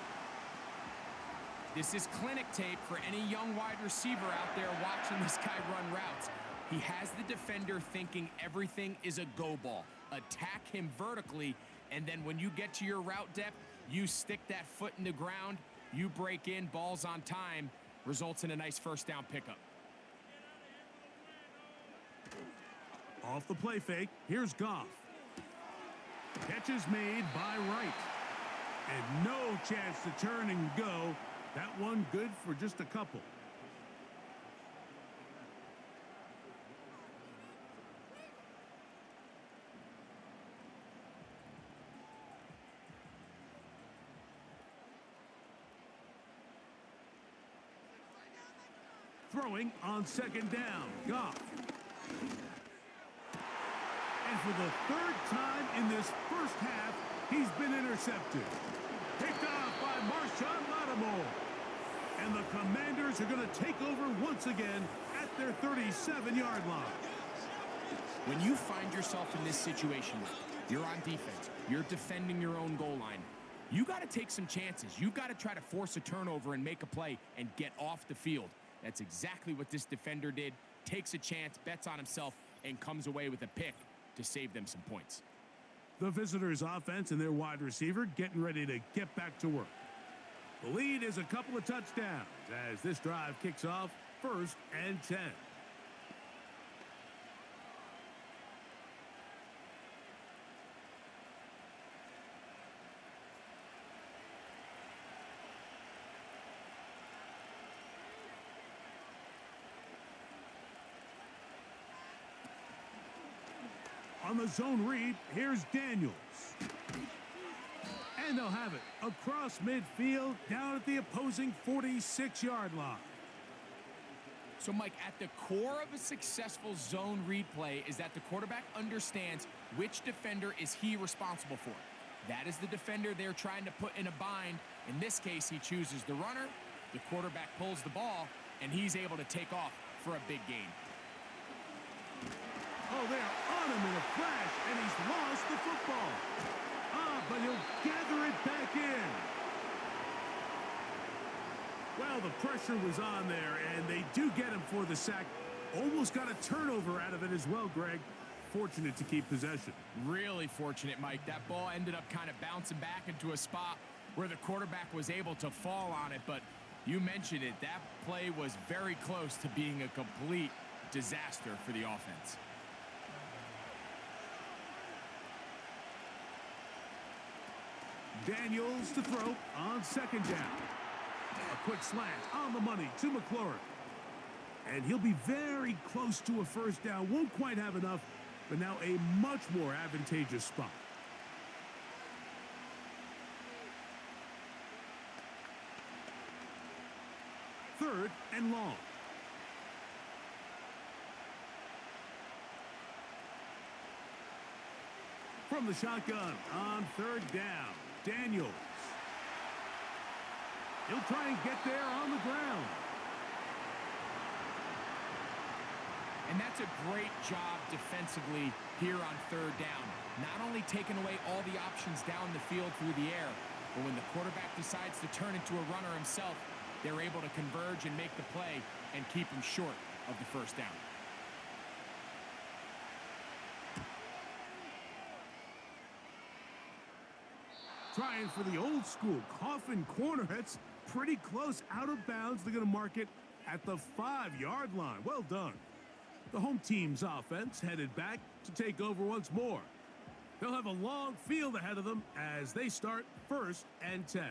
This is clinic tape for any young wide receiver out there watching this guy run routes. He has the defender thinking everything is a go ball. Attack him vertically, and then when you get to your route depth, you stick that foot in the ground, you break in, balls on time, results in a nice first down pickup. Off the play fake, here's Goff. Catch is made by Wright. And no chance to turn and go. That one good for just a couple. Throwing on 2nd down, Goff. And for the 3rd time in this first half, he's been intercepted. Picked off by Marshawn Lattimore. And the Commanders are going to take over once again at their 37-yard line. When you find yourself in this situation, you're on defense, you're defending your own goal line, you got to take some chances. You got to try to force a turnover and make a play and get off the field. That's exactly what this defender did. Takes a chance, bets on himself, and comes away with a pick to save them some points. The visitors' offense and their wide receiver getting ready to get back to work. The lead is a couple of touchdowns as this drive kicks off 1st and 10. On the zone read, here's Daniels. And they'll have it across midfield down at the opposing 46-yard line. So, Mike, at the core of a successful zone read play is that the quarterback understands which defender is he responsible for. That is the defender they're trying to put in a bind. In this case, he chooses the runner, the quarterback pulls the ball, and he's able to take off for a big gain. Oh, they are on him in a flash, and he's lost the football. But he'll gather it back in. Well, the pressure was on there, and they do get him for the sack. Almost got a turnover out of it as well, Greg. Fortunate to keep possession. Really fortunate, Mike. That ball ended up kind of bouncing back into a spot where the quarterback was able to fall on it, but you mentioned it. That play was very close to being a complete disaster for the offense. Daniels to throw on 2nd down. A quick slant on the money to McLaurin. And he'll be very close to a first down. Won't quite have enough, but now a much more advantageous spot. Third and long. From the shotgun on 3rd down. Daniels. He'll try and get there on the ground. And that's a great job defensively here on 3rd down. Not only taking away all the options down the field through the air, but when the quarterback decides to turn into a runner himself, they're able to converge and make the play and keep him short of the first down. Trying for the old school coffin corner. That's pretty close out of bounds. They're going to mark it at the 5-yard line. Well done. The home team's offense headed back to take over once more. They'll have a long field ahead of them as they start 1st and 10.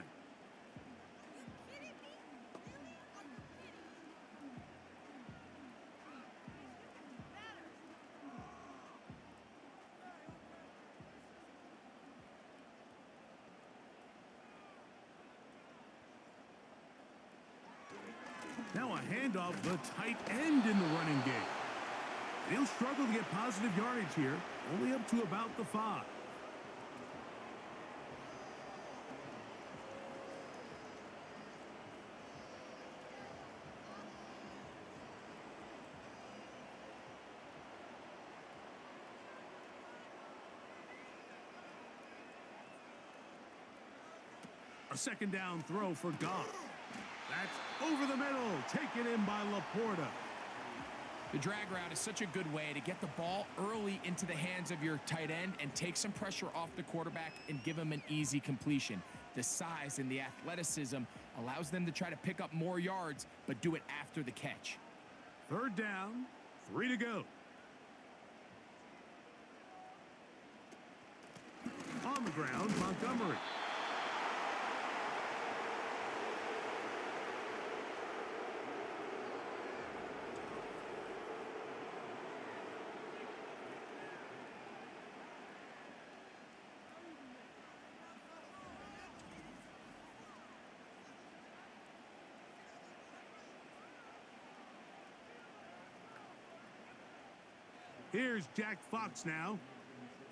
handoff the tight end in the running game. He'll struggle to get positive yardage here, only up to about the 5. A second down throw for Goff. That's over the middle, taken in by Laporta. The drag route is such a good way to get the ball early into the hands of your tight end and take some pressure off the quarterback and give him an easy completion. The size and the athleticism allows them to try to pick up more yards, but do it after the catch. Third down, 3 to go. On the ground, Montgomery. Here's Jack Fox now,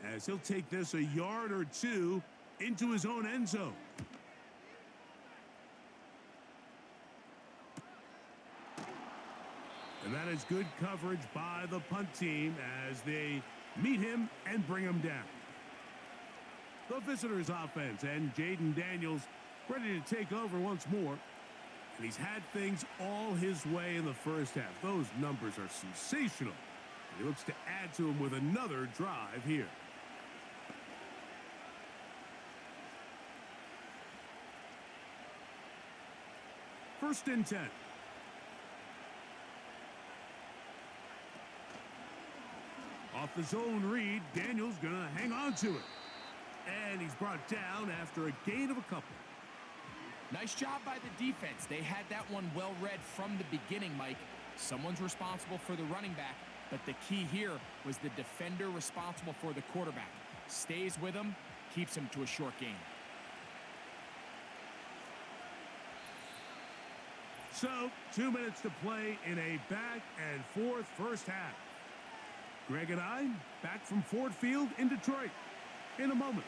as he'll take this a yard or 2 into his own end zone. And that is good coverage by the punt team as they meet him and bring him down. The visitors' offense and Jaden Daniels ready to take over once more. And he's had things all his way in the first half. Those numbers are sensational. He looks to add to him with another drive here. First and 10. Off the zone read, Daniels gonna hang on to it. And he's brought down after a gain of a couple. Nice job by the defense. They had that one well read from the beginning, Mike. Someone's responsible for the running back, but the key here was the defender responsible for the quarterback. Stays with him, keeps him to a short gain. So, 2 minutes to play in a back-and-forth first half. Greg and I back from Ford Field in Detroit in a moment.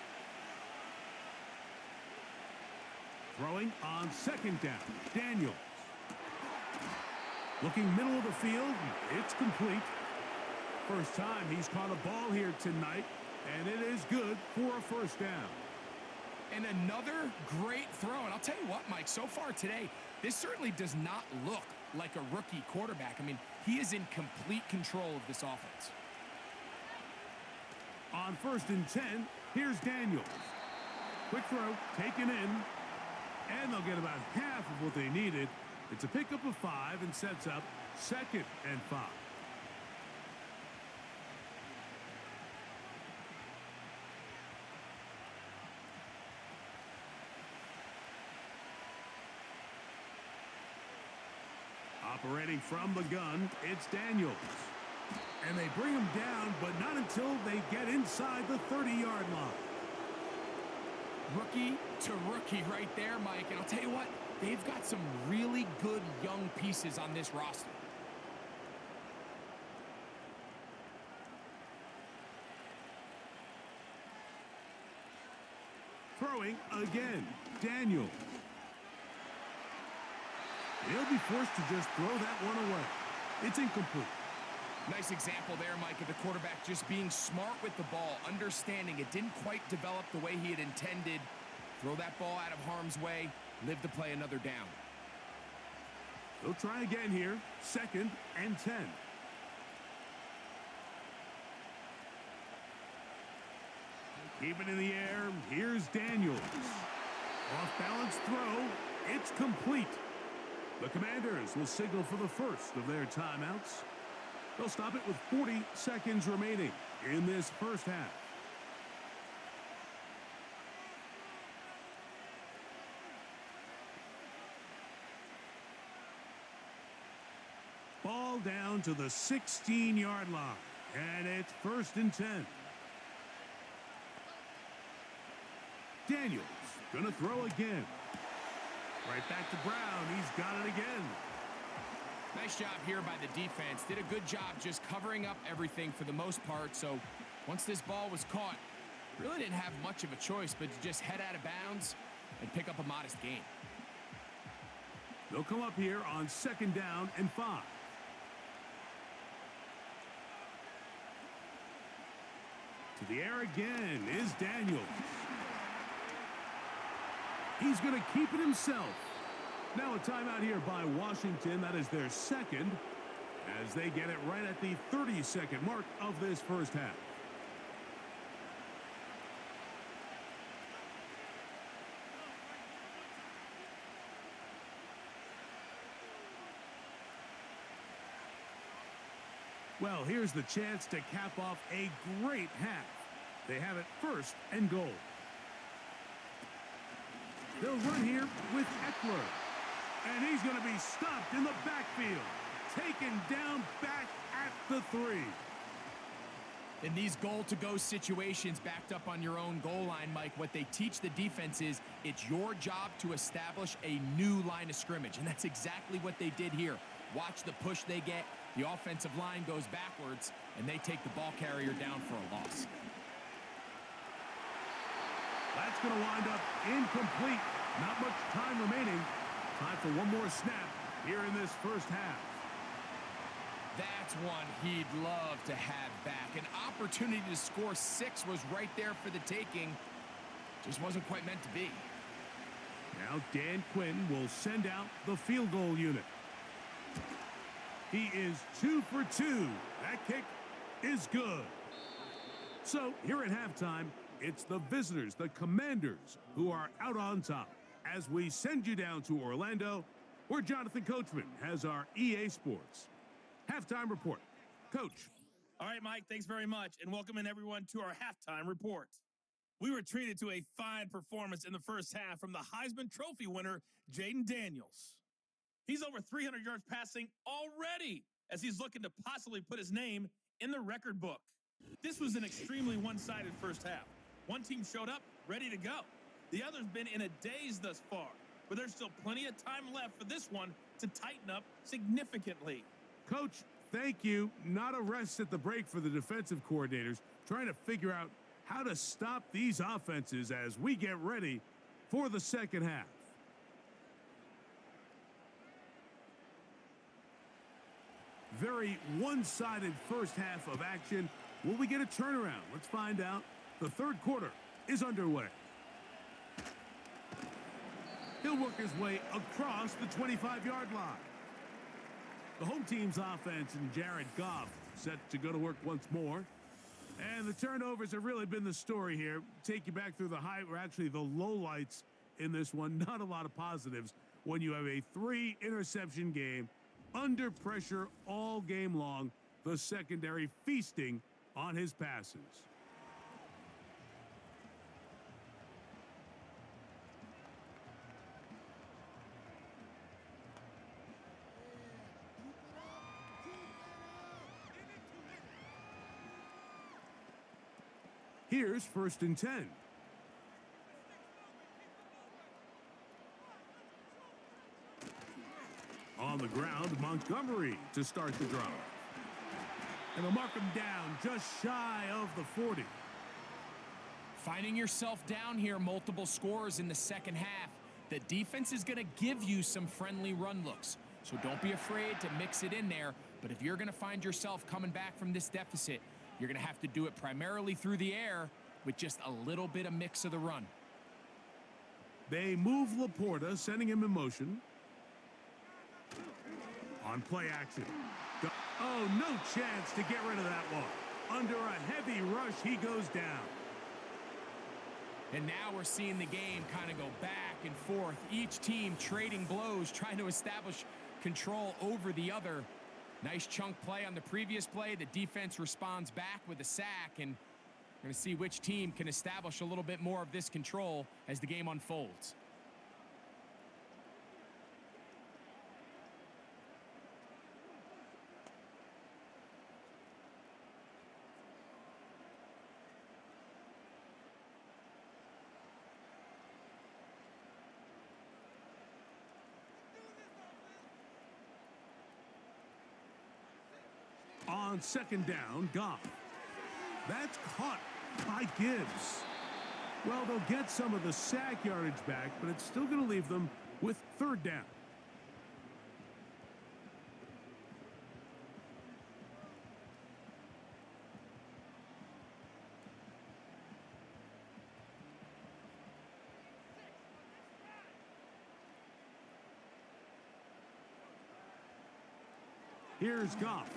Throwing on second down, Daniels. Looking middle of the field, it's complete. First time he's caught a ball here tonight, and it is good for a first down. And another great throw. And I'll tell you what, Mike, so far today, this certainly does not look like a rookie quarterback. I mean, he is in complete control of this offense. On first and 10, here's Daniels. Quick throw, taken in, and they'll get about half of what they needed. It's a pickup of 5 and sets up second and 5. Operating from the gun, it's Daniels. And they bring him down, but not until they get inside the 30-yard line. Rookie to rookie right there, Mike. And I'll tell you what, they've got some really good young pieces on this roster. Throwing again, Daniels. He'll be forced to just throw that one away. It's incomplete. Nice example there, Mike, of the quarterback just being smart with the ball, understanding it didn't quite develop the way he had intended. Throw that ball out of harm's way, live to play another down. They'll try again here, second and 10. Keep it in the air, here's Daniels. Off-balance throw, it's complete. The Commanders will signal for the first of their timeouts. They'll stop it with 40 seconds remaining in this first half. Ball down to the 16-yard line, and it's first and 10. Daniels gonna throw again. Right back to Brown. He's got it again. Nice job here by the defense. Did a good job just covering up everything for the most part. So once this ball was caught, really didn't have much of a choice but to just head out of bounds and pick up a modest gain. They'll come up here on 2nd down and 5. To the air again is Daniels. He's going to keep it himself. Now a timeout here by Washington. That is their second, as they get it right at the 30-second mark of this first half. Well, here's the chance to cap off a great half. They have it 1st and goal. They'll run here with Eckler. And he's going to be stopped in the backfield. Taken down back at the 3. In these goal-to-go situations backed up on your own goal line, Mike, what they teach the defense is it's your job to establish a new line of scrimmage. And that's exactly what they did here. Watch the push they get. The offensive line goes backwards, and they take the ball carrier down for a loss. That's going to wind up incomplete. Not much time remaining. Time for one more snap here in this first half. That's one he'd love to have back. An opportunity to score 6 was right there for the taking. Just wasn't quite meant to be. Now Dan Quinn will send out the field goal unit. He is 2 for 2. That kick is good. So here at halftime, it's the visitors, the Commanders, who are out on top. As we send you down to Orlando, where Jonathan Coachman has our EA Sports halftime report. Coach. All right, Mike, thanks very much, and welcome in everyone to our halftime report. We were treated to a fine performance in the first half from the Heisman Trophy winner, Jaden Daniels. He's over 300 yards passing already as he's looking to possibly put his name in the record book. This was an extremely one-sided first half. One team showed up ready to go. The other's been in a daze thus far, but there's still plenty of time left for this one to tighten up significantly. Coach, thank you. Not a rest at the break for the defensive coordinators, trying to figure out how to stop these offenses as we get ready for the second half. Very one-sided first half of action. Will we get a turnaround? Let's find out. The third quarter is underway. He'll work his way across the 25-yard line. The home team's offense and Jared Goff set to go to work once more. And the turnovers have really been the story here. Take you back through the high, or actually the lowlights in this one. Not a lot of positives when you have a 3-interception game under pressure all game long. The secondary feasting on his passes. Here's 1st and 10. On the ground, Montgomery to start the drive. And they'll mark him down just shy of the 40. Finding yourself down here, multiple scores in the second half. The defense is going to give you some friendly run looks. So don't be afraid to mix it in there. But if you're going to find yourself coming back from this deficit, you're going to have to do it primarily through the air with just a little bit of mix of the run. They move Laporta, sending him in motion. On play action. Oh, no chance to get rid of that one. Under a heavy rush, he goes down. And now we're seeing the game kind of go back and forth. Each team trading blows, trying to establish control over the other. Nice chunk play on the previous play. The defense responds back with a sack, and we're going to see which team can establish a little bit more of this control as the game unfolds. On second down, Goff. That's caught by Gibbs. Well, they'll get some of the sack yardage back, but it's still going to leave them with third down. Here's Goff.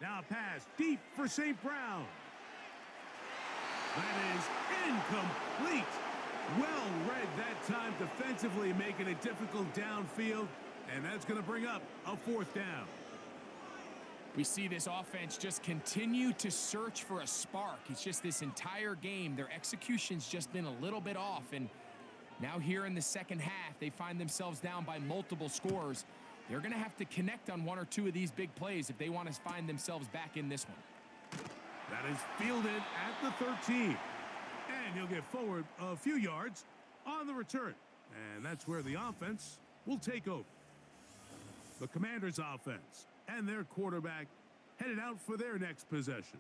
Now pass deep for St. Brown. That is incomplete. Well read that time defensively, making it difficult downfield, and that's going to bring up a fourth down. We see this offense just continue to search for a spark. It's just this entire game, their execution's just been a little bit off, and now here in the second half, they find themselves down by multiple scores. They're going to have to connect on one or two of these big plays if they want to find themselves back in this one. That is fielded at the 13. And he'll get forward a few yards on the return. And that's where the offense will take over. The Commanders' offense and their quarterback headed out for their next possession.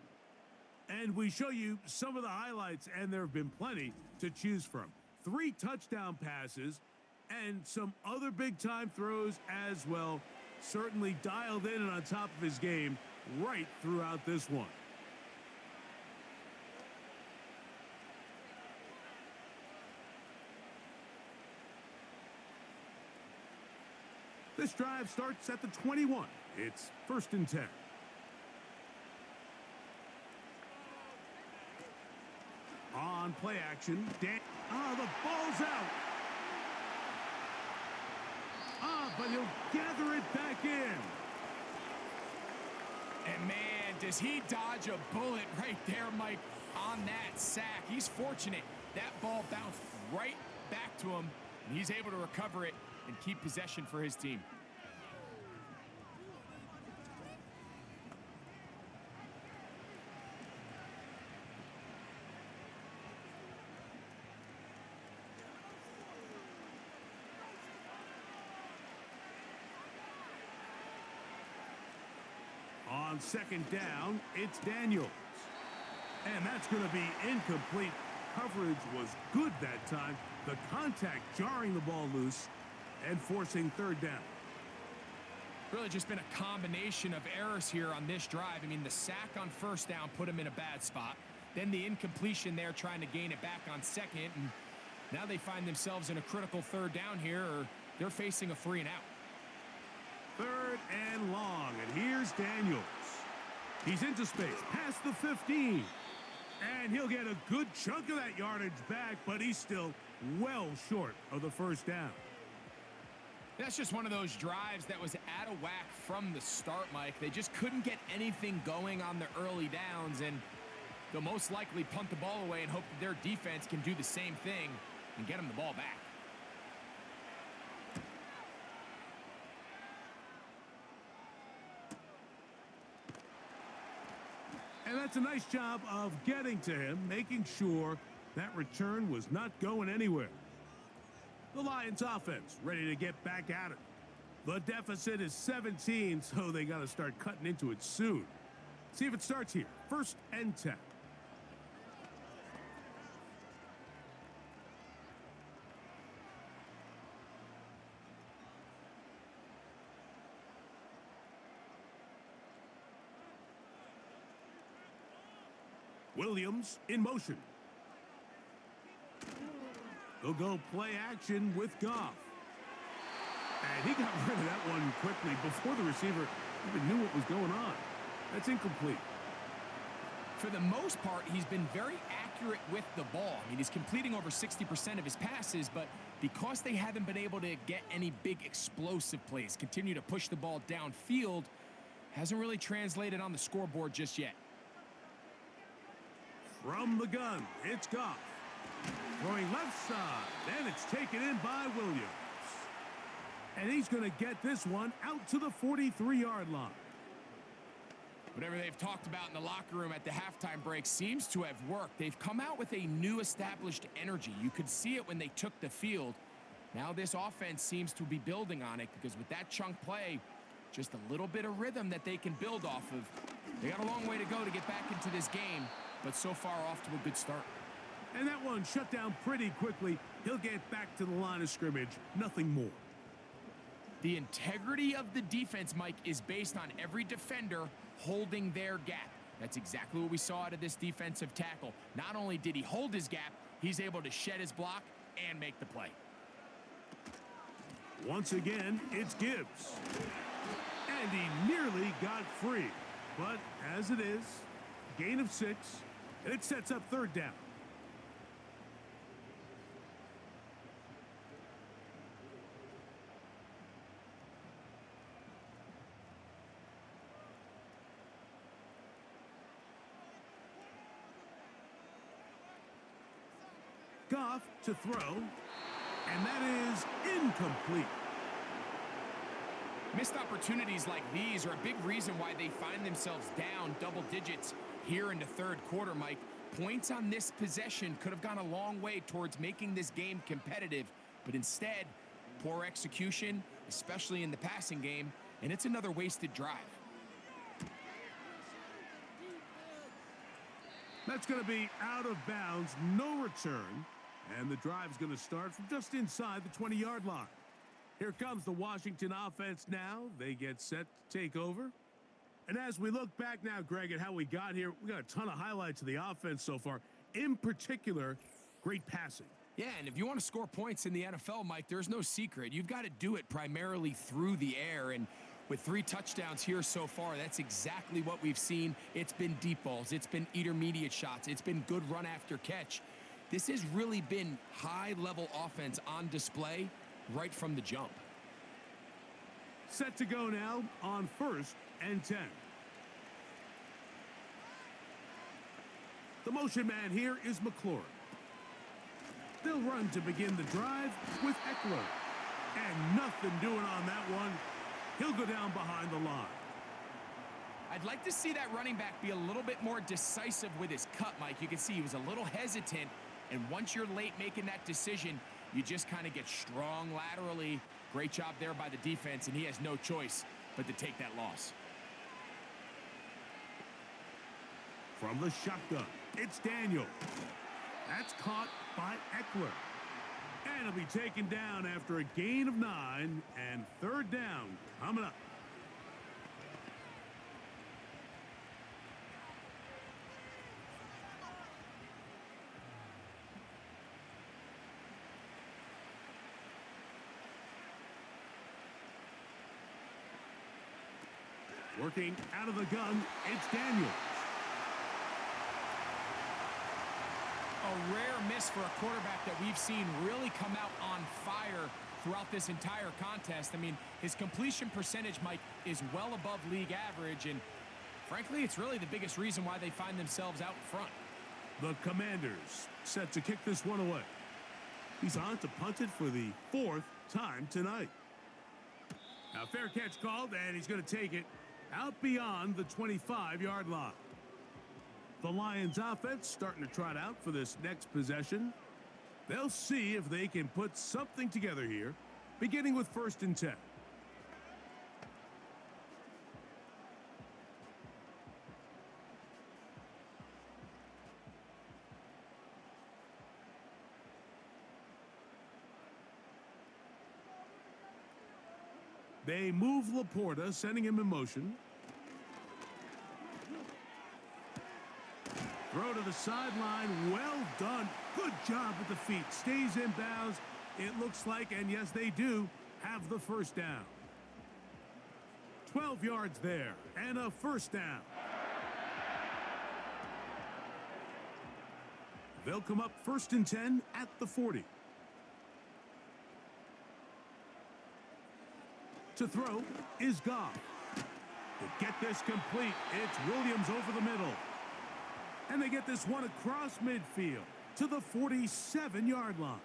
And we show you some of the highlights, and there have been plenty to choose from. 3 touchdown passes and some other big-time throws as well. Certainly dialed in and on top of his game right throughout this one. This drive starts at the 21. It's 1st and 10. On play action, the ball's out. But he'll gather it back in. And man, does he dodge a bullet right there, Mike, on that sack. He's fortunate. That ball bounced right back to him, and he's able to recover it and keep possession for his team. On second down, it's Daniels. And that's going to be incomplete. Coverage was good that time. The contact jarring the ball loose and forcing third down. Really just been a combination of errors here on this drive. I mean, the sack on first down put him in a bad spot. Then the incompletion there trying to gain it back on second. And now they find themselves in a critical third down here, or they're facing a 3 and out. 3rd and long, and here's Daniels. He's into space, past the 15. And he'll get a good chunk of that yardage back, but he's still well short of the first down. That's just one of those drives that was out of whack from the start, Mike. They just couldn't get anything going on the early downs, and they'll most likely punt the ball away and hope that their defense can do the same thing and get them the ball back. And that's a nice job of getting to him, making sure that return was not going anywhere. The Lions offense ready to get back at it. The deficit is 17, so they got to start cutting into it soon. See if it starts here. 1st and 10. Williams in motion. They'll go play action with Goff. And he got rid of that one quickly before the receiver even knew what was going on. That's incomplete. For the most part, he's been very accurate with the ball. I mean, he's completing over 60% of his passes, but because they haven't been able to get any big explosive plays, continue to push the ball downfield, hasn't really translated on the scoreboard just yet. From the gun, it's Goff. Throwing left side, and it's taken in by Williams. And he's going to get this one out to the 43-yard line. Whatever they've talked about in the locker room at the halftime break seems to have worked. They've come out with a new established energy. You could see it when they took the field. Now this offense seems to be building on it, because with that chunk play, Just a little bit of rhythm that they can build off of. They got a long way to go to get back into this game, but so far off to a good start. And that one shut down pretty quickly. He'll get back to the line of scrimmage, nothing more. The integrity of the defense, Mike, is based on every defender holding their gap. That's exactly what we saw out of this defensive tackle. Not only did he hold his gap, he's able to shed his block and make the play. Once again, it's Gibbs. And he nearly got free. But as it is, gain of 6, and it sets up third down. Goff to throw, and that is incomplete. Missed opportunities like these are a big reason why they find themselves down double digits here in the third quarter, Mike. Points on this possession could have gone a long way towards making this game competitive, but instead, poor execution, especially in the passing game, and it's another wasted drive. That's going to be out of bounds, no return, and the drive's going to start from just inside the 20-yard line. Here comes the Washington offense now. They get set to take over. And as we look back now, Greg, at how we got here, we got a ton of highlights of the offense so far. In particular, great passing. Yeah, and if you want to score points in the NFL, Mike, there's no secret. You've got to do it primarily through the air, and with 3 touchdowns here so far, that's exactly what we've seen. It's been deep balls. It's been intermediate shots. It's been good run after catch. This has really been high-level offense on display right from the jump. Set to go now on 1st and 10. The motion man here is McLaurin. They'll run to begin the drive with Eckler. And nothing doing on that one. He'll go down behind the line. I'd like to see that running back be a little bit more decisive with his cut, Mike. You can see he was a little hesitant, and once you're late making that decision, you just kind of get strong laterally. Great job there by the defense, and he has no choice but to take that loss. From the shotgun, it's Daniel. That's caught by Eckler. And he'll be taken down after a gain of 9, and third down coming up. Working out of the gun, it's Daniel. A rare miss for a quarterback that we've seen really come out on fire throughout this entire contest. I mean, his completion percentage, Mike, is well above league average, and frankly, it's really the biggest reason why they find themselves out front. The Commanders set to kick this one away. He's on to punt it for the 4th time tonight. Now, fair catch called, and he's going to take it out beyond the 25-yard line. The Lions offense starting to trot out for this next possession. They'll see if they can put something together here, beginning with 1st and 10. They move Laporta, sending him in motion. Throw to the sideline. Well done. Good job with the feet. Stays in bounds. It looks like, and yes, they do, have the first down. 12 yards there, and a first down. They'll come up 1st and 10 at the 40. To throw is Goff. To get this complete, it's Williams over the middle. And they get this one across midfield to the 47-yard line.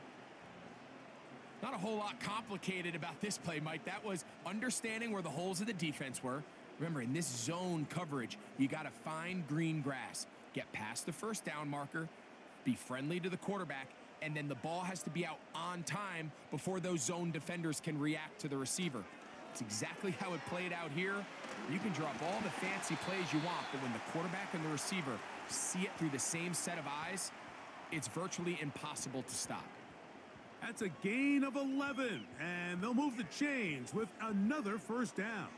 Not a whole lot complicated about this play, Mike. That was understanding where the holes of the defense were. Remember, in this zone coverage, you got to find green grass, get past the first down marker, be friendly to the quarterback, and then the ball has to be out on time before those zone defenders can react to the receiver. It's exactly how it played out here. You can draw up all the fancy plays you want, but when the quarterback and the receiver see it through the same set of eyes, it's virtually impossible to stop. That's a gain of 11, and they'll move the chains with another first down.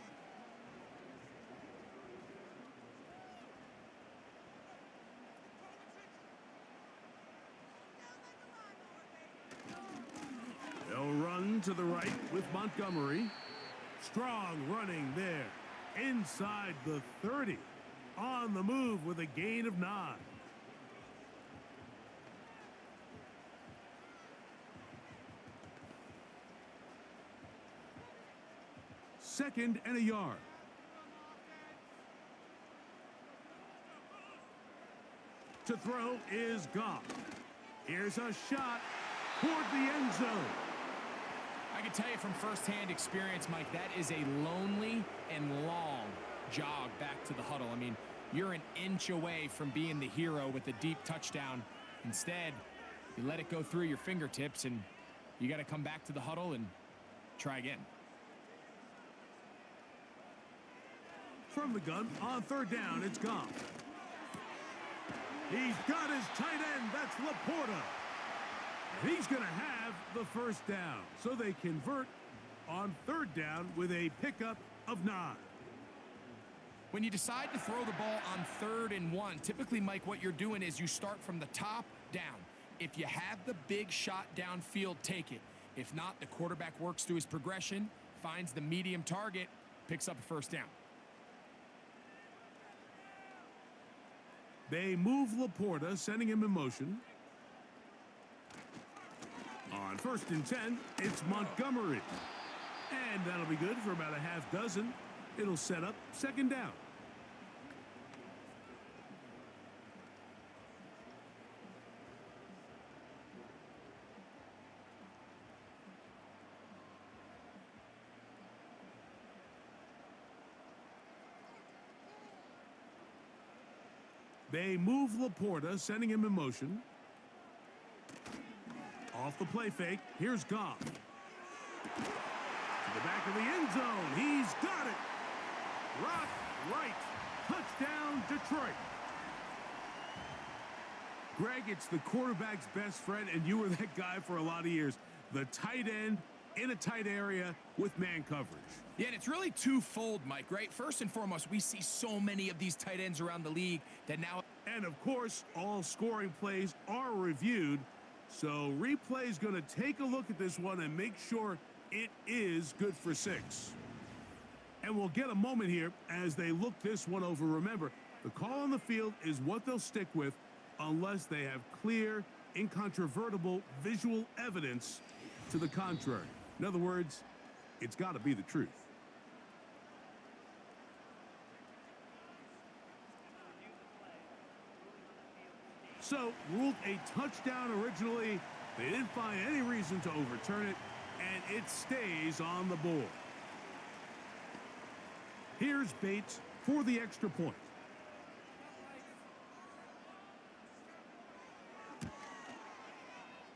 They'll run to the right with Montgomery. Strong running there. Inside the 30. On the move with a gain of 9. Second and a yard. To throw is Goff. Here's a shot toward the end zone. I can tell you from firsthand experience, Mike, that is a lonely and long jog back to the huddle. I mean, you're an inch away from being the hero with a deep touchdown. Instead, you let it go through your fingertips, and you got to come back to the huddle and try again. From the gun, on third down, it's Goff. He's got his tight end. That's Laporta. He's going to have the first down. So they convert on third down with a pickup of 9. When you decide to throw the ball on 3rd and 1, typically, Mike, what you're doing is you start from the top down. If you have the big shot downfield, take it. If not, the quarterback works through his progression, finds the medium target, picks up a first down. They move Laporta, sending him in motion. On 1st and 10, it's Montgomery. And that'll be good for about a half dozen. It'll set up second down. They move Laporta, sending him in motion. Off the play fake, here's Goff. To the back of the end zone, he's got it. Rock right, touchdown Detroit. Greg, it's the quarterback's best friend, and you were that guy for a lot of years. The tight end in a tight area with man coverage. Yeah, and it's really twofold, Mike, right? First and foremost, we see so many of these tight ends around the league that now... And, of course, all scoring plays are reviewed. So replay's going to take a look at this one and make sure it is good for 6. And we'll get a moment here as they look this one over. Remember, the call on the field is what they'll stick with unless they have clear, incontrovertible visual evidence to the contrary. In other words, it's got to be the truth. So, ruled a touchdown originally. They didn't find any reason to overturn it, and it stays on the board. Here's Bates for the extra point.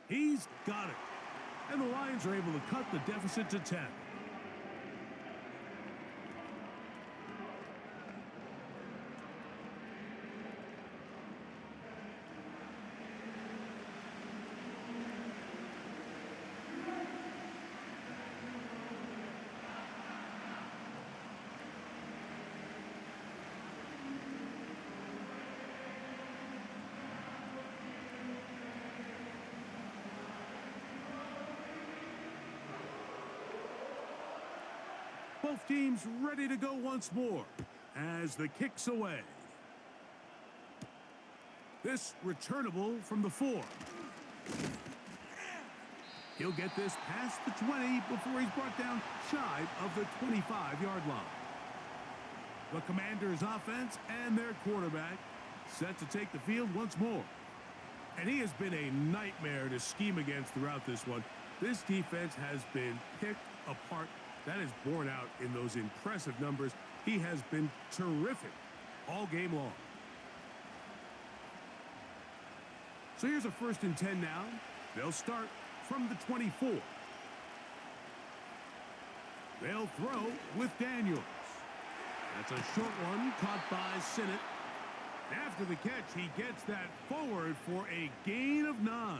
He's got it. And the Lions are able to cut the deficit to 10. Both teams ready to go once more as the kick's away. This returnable from the 4. He'll get this past the 20 before he's brought down shy of the 25-yard line. The Commanders' offense and their quarterback set to take the field once more. And he has been a nightmare to scheme against throughout this one. This defense has been picked apart. That is borne out in those impressive numbers. He has been terrific all game long. So here's a 1st and 10 now. They'll start from the 24. They'll throw with Daniels. That's a short one caught by Sinnott. After the catch, he gets that forward for a gain of 9.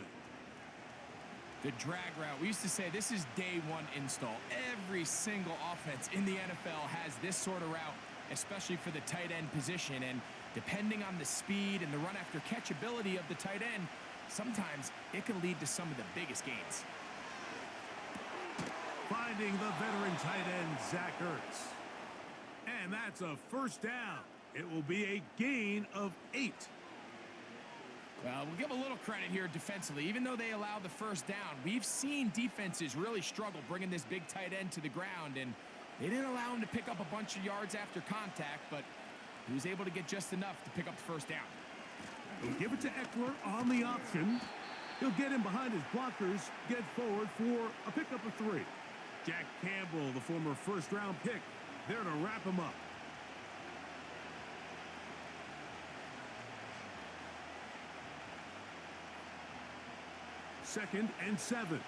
The drag route. We used to say this is day one install. Every single offense in the NFL has this sort of route, especially for the tight end position. And depending on the speed and the run after catch ability of the tight end, sometimes it can lead to some of the biggest gains. Finding the veteran tight end, Zach Ertz. And that's a first down. It will be a gain of 8. Well, we'll give a little credit here defensively. Even though they allow the first down, we've seen defenses really struggle bringing this big tight end to the ground, and they didn't allow him to pick up a bunch of yards after contact, but he was able to get just enough to pick up the first down. He'll give it to Eckler on the option. He'll get him behind his blockers, get forward for a pickup of 3. Jack Campbell, the former first-round pick, there to wrap him up. Second and 7.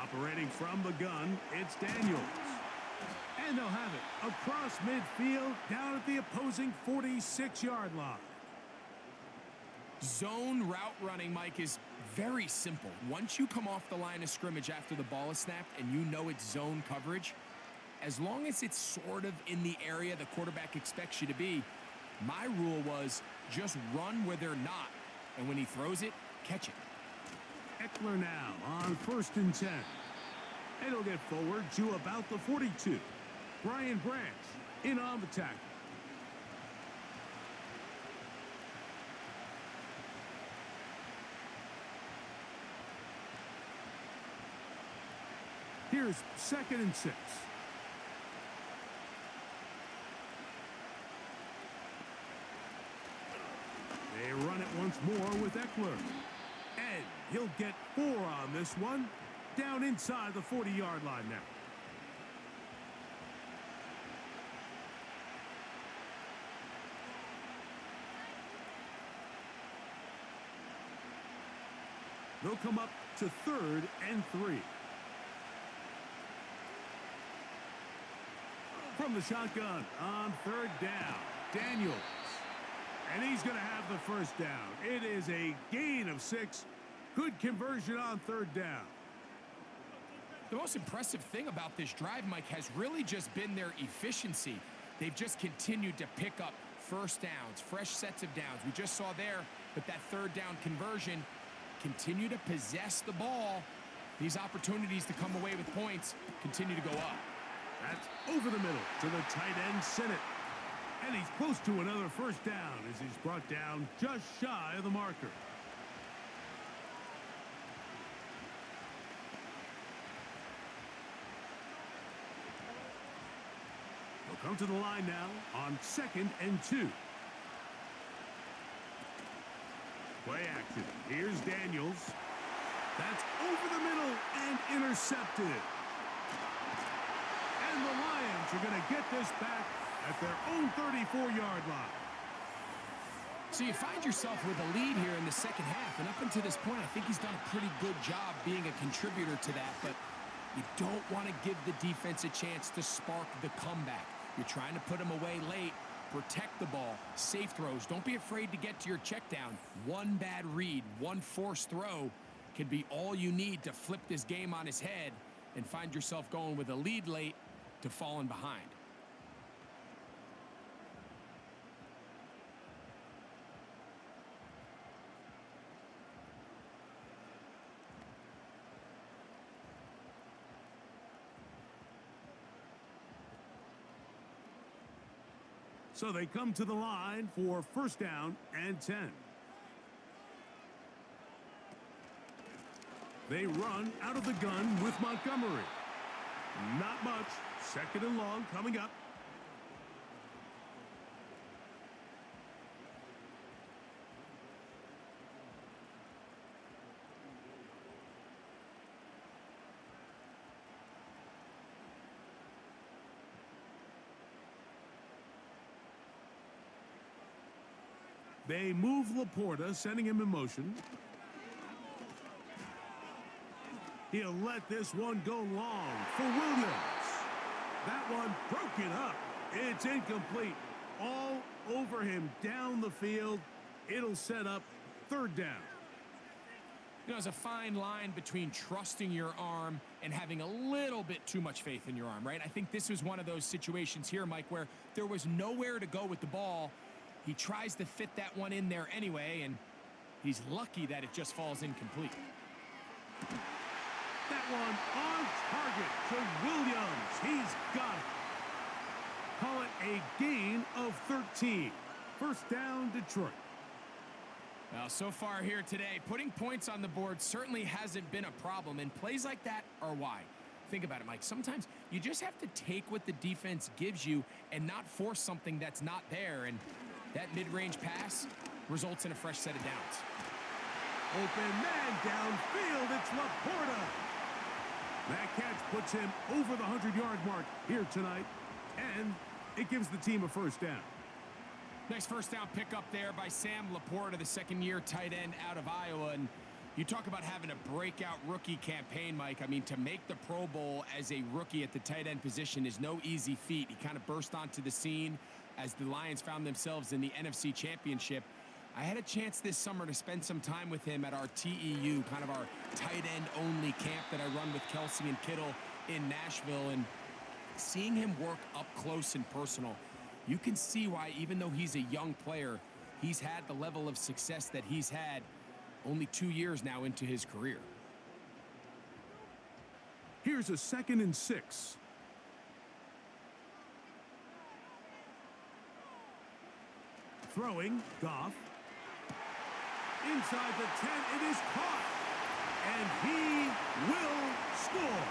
Operating from the gun, it's Daniels. And they'll have it across midfield down at the opposing 46-yard line. Zone route running, Mike, is very simple. Once you come off the line of scrimmage after the ball is snapped and you know it's zone coverage, as long as it's sort of in the area the quarterback expects you to be, my rule was just run where they're not. And when he throws it, catch it. Eckler now on 1st and 10. And he'll get forward to about the 42. Brian Branch in on the tackle. Here's 2nd and 6. They run it once more with Eckler. And he'll get 4 on this one. Down inside the 40-yard line now. They'll come up to 3rd and 3. From the shotgun on 3rd down, Daniels. And he's going to have the first down. It is a gain of 6. Good conversion on 3rd down. The most impressive thing about this drive, Mike, has really just been their efficiency. They've just continued to pick up first downs, fresh sets of downs. We just saw there with that 3rd down conversion, continue to possess the ball. These opportunities to come away with points continue to go up. That's over the middle to the tight end, Sinnott. And he's close to another first down as he's brought down just shy of the marker. They'll come to the line now on 2nd and 2. Play action. Here's Daniels. That's over the middle and intercepted. And the Lions are going to get this back at their own 34-yard line. So you find yourself with a lead here in the second half, and up until this point, I think he's done a pretty good job being a contributor to that, but you don't want to give the defense a chance to spark the comeback. You're trying to put him away late, protect the ball, safe throws. Don't be afraid to get to your check down. One bad read, one forced throw can be all you need to flip this game on his head and find yourself going with a lead late to falling behind. So they come to the line for first down and 10. They run out of the gun with Montgomery. Not much. 2nd and long coming up. They move Laporta, sending him in motion. He'll let this one go long for Williams. That one broken up. It's incomplete. All over him down the field. It'll set up third down. You know, there's a fine line between trusting your arm and having a little bit too much faith in your arm, right? I think this was one of those situations here, Mike, where there was nowhere to go with the ball. He tries to fit that one in there anyway, and he's lucky that it just falls incomplete. That one on target to Williams. He's got it. Call it a gain of 13. First down, Detroit. Well, so far here today, putting points on the board certainly hasn't been a problem, and plays like that are why. Think about it, Mike. Sometimes you just have to take what the defense gives you and not force something that's not there, and that mid-range pass results in a fresh set of downs. Open man downfield. It's Laporta. That catch puts him over the 100-yard mark here tonight, and it gives the team a first down. Nice first down pickup there by Sam Laporta, the second-year tight end out of Iowa. And you talk about having a breakout rookie campaign, Mike. I mean, to make the Pro Bowl as a rookie at the tight end position is no easy feat. He kind of burst onto the scene as the Lions found themselves in the NFC Championship. I had a chance this summer to spend some time with him at our TEU, kind of our tight end only camp that I run with Kelsey and Kittle in Nashville. And seeing him work up close and personal, you can see why, even though he's a young player, he's had the level of success that he's had only 2 years now into his career. Here's a 2nd and 6. Throwing, Goff. Inside the 10, it is caught. And he will score.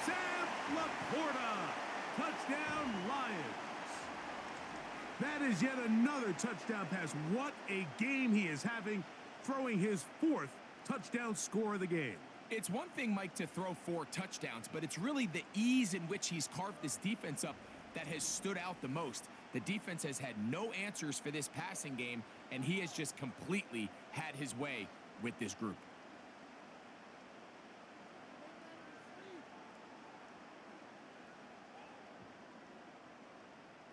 Sam Laporta. Touchdown, Lions. That is yet another touchdown pass. What a game he is having, throwing his 4th touchdown score of the game. It's one thing, Mike, to throw 4 touchdowns, but it's really the ease in which he's carved this defense up that has stood out the most. The defense has had no answers for this passing game, and he has just completely had his way with this group.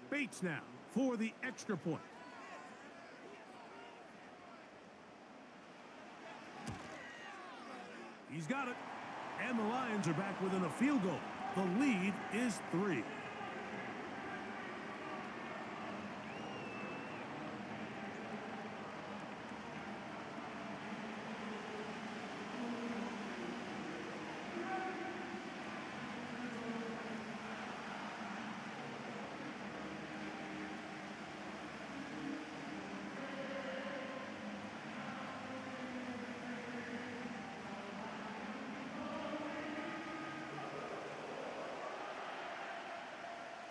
Bates now for the extra point. He's got it. And the Lions are back within a field goal. The lead is 3.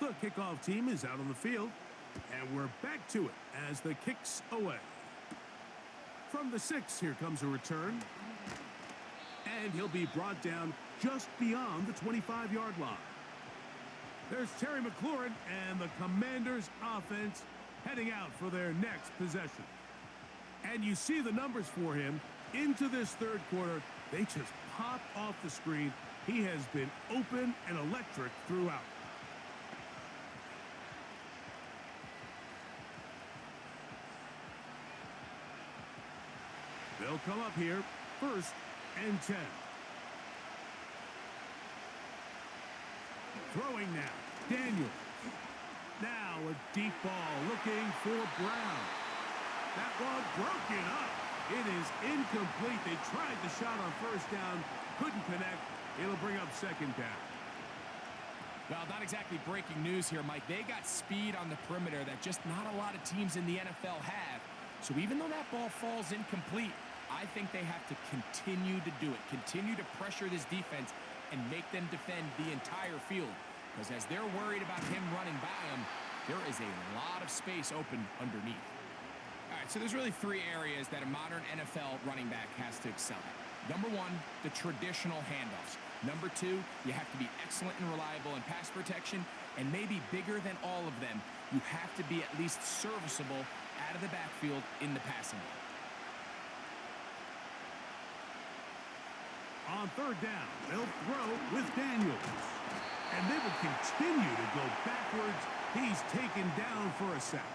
The kickoff team is out on the field, and we're back to it as the kick's away. From the 6, here comes a return, and he'll be brought down just beyond the 25-yard line. There's Terry McLaurin and the Commanders' offense heading out for their next possession. And you see the numbers for him into this 3rd quarter. They just pop off the screen. He has been open and electric throughout. They'll come up here, 1st and 10. Throwing now, Daniels. Now a deep ball looking for Brown. That ball broken up. It is incomplete. They tried the shot on 1st down, couldn't connect. It'll bring up 2nd down. Well, not exactly breaking news here, Mike. They got speed on the perimeter that just not a lot of teams in the NFL have. So even though that ball falls incomplete, I think they have to continue to do it, continue to pressure this defense and make them defend the entire field. Because as they're worried about him running by them, there is a lot of space open underneath. All right, so there's really 3 areas that a modern NFL running back has to excel at. Number 1, the traditional handoffs. Number 2, you have to be excellent and reliable in pass protection. And maybe bigger than all of them, you have to be at least serviceable out of the backfield in the passing game. On on third down. They'll throw with Daniels. And they will continue to go backwards. He's taken down for a sack.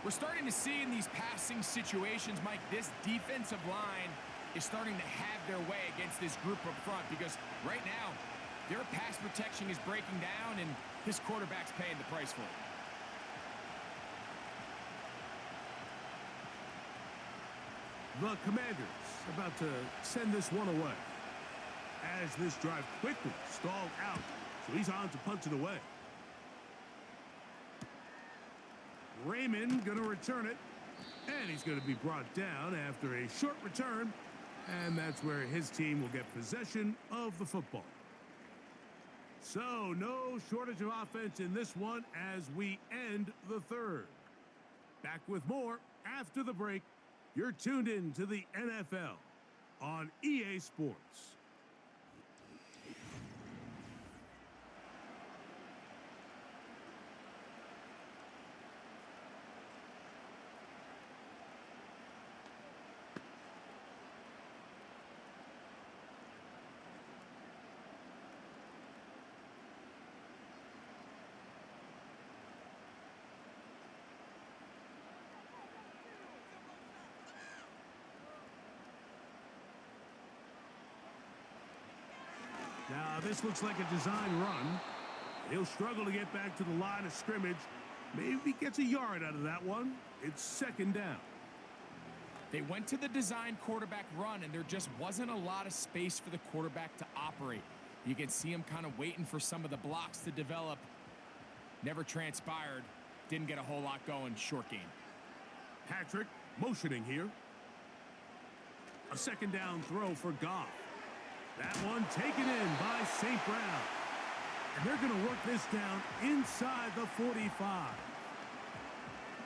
We're starting to see in these passing situations, Mike, this defensive line is starting to have their way against this group up front because right now, their pass protection is breaking down and this quarterback's paying the price for it. The Commanders about to send this one away as this drive quickly stalled out. So he's on to punch it away. Raymond going to return it. And he's going to be brought down after a short return. And that's where his team will get possession of the football. So no shortage of offense in this one as we end the third. Back with more after the break. You're tuned in to the NFL on EA Sports. Now, this looks like a design run. He'll struggle to get back to the line of scrimmage. Maybe gets a yard out of that one. It's second down. They went to the design quarterback run, and there just wasn't a lot of space for the quarterback to operate. You can see him kind of waiting for some of the blocks to develop. Never transpired. Didn't get a whole lot going. Short game. Patrick motioning here. A second down throw for Goff. That one taken in by St. Brown. And they're going to work this down inside the 45.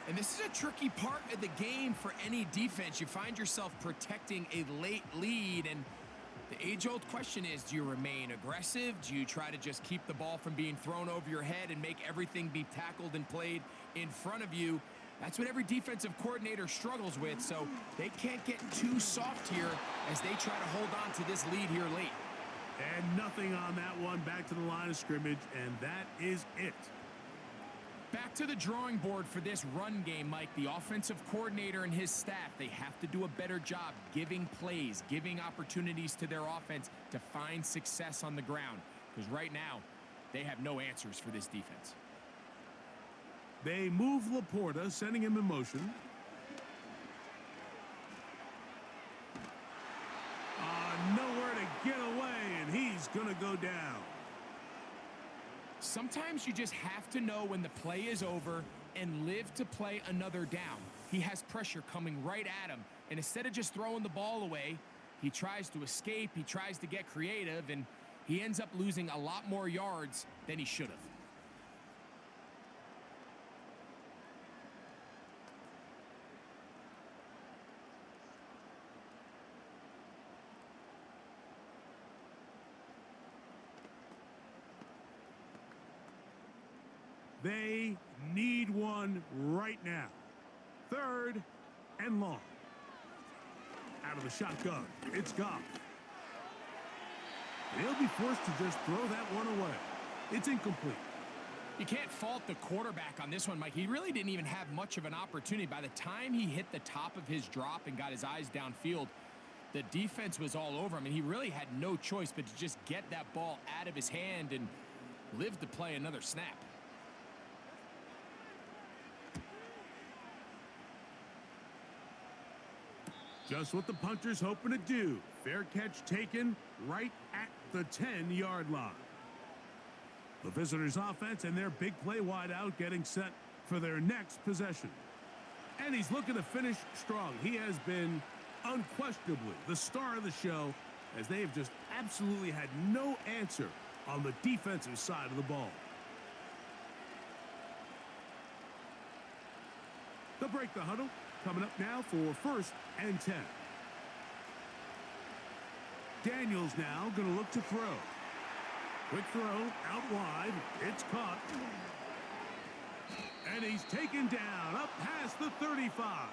And this is a tricky part of the game for any defense. You find yourself protecting a late lead, and the age-old question is, do you remain aggressive? Do you try to just keep the ball from being thrown over your head and make everything be tackled and played in front of you? That's what every defensive coordinator struggles with, so they can't get too soft here as they try to hold on to this lead here late. And nothing on that one. Back to the line of scrimmage, and that is it. Back to the drawing board for this run game, Mike. The offensive coordinator and his staff, they have to do a better job giving plays, giving opportunities to their offense to find success on the ground. Because right now, they have no answers for this defense. They move Laporta, sending him in motion. Nowhere to get away, and he's going to go down. Sometimes you just have to know when the play is over and live to play another down. He has pressure coming right at him, and instead of just throwing the ball away, he tries to escape, he tries to get creative, and he ends up losing a lot more yards than he should have. They need one right now. Third and long. Out of the shotgun, it's Goff. They'll be forced to just throw that one away. It's incomplete. You can't fault the quarterback on this one, Mike. He really didn't even have much of an opportunity. By the time he hit the top of his drop and got his eyes downfield, the defense was all over him, and he really had no choice but to just get that ball out of his hand and live to play another snap. Just what the punter's hoping to do. Fair catch taken right at the 10-yard line. The visitors' offense and their big play wideout getting set for their next possession. And he's looking to finish strong. He has been unquestionably the star of the show as they have just absolutely had no answer on the defensive side of the ball. They'll break the huddle. Coming up now for first and 10. Daniels now going to look to throw. Quick throw out wide. It's caught. And he's taken down up past the 35.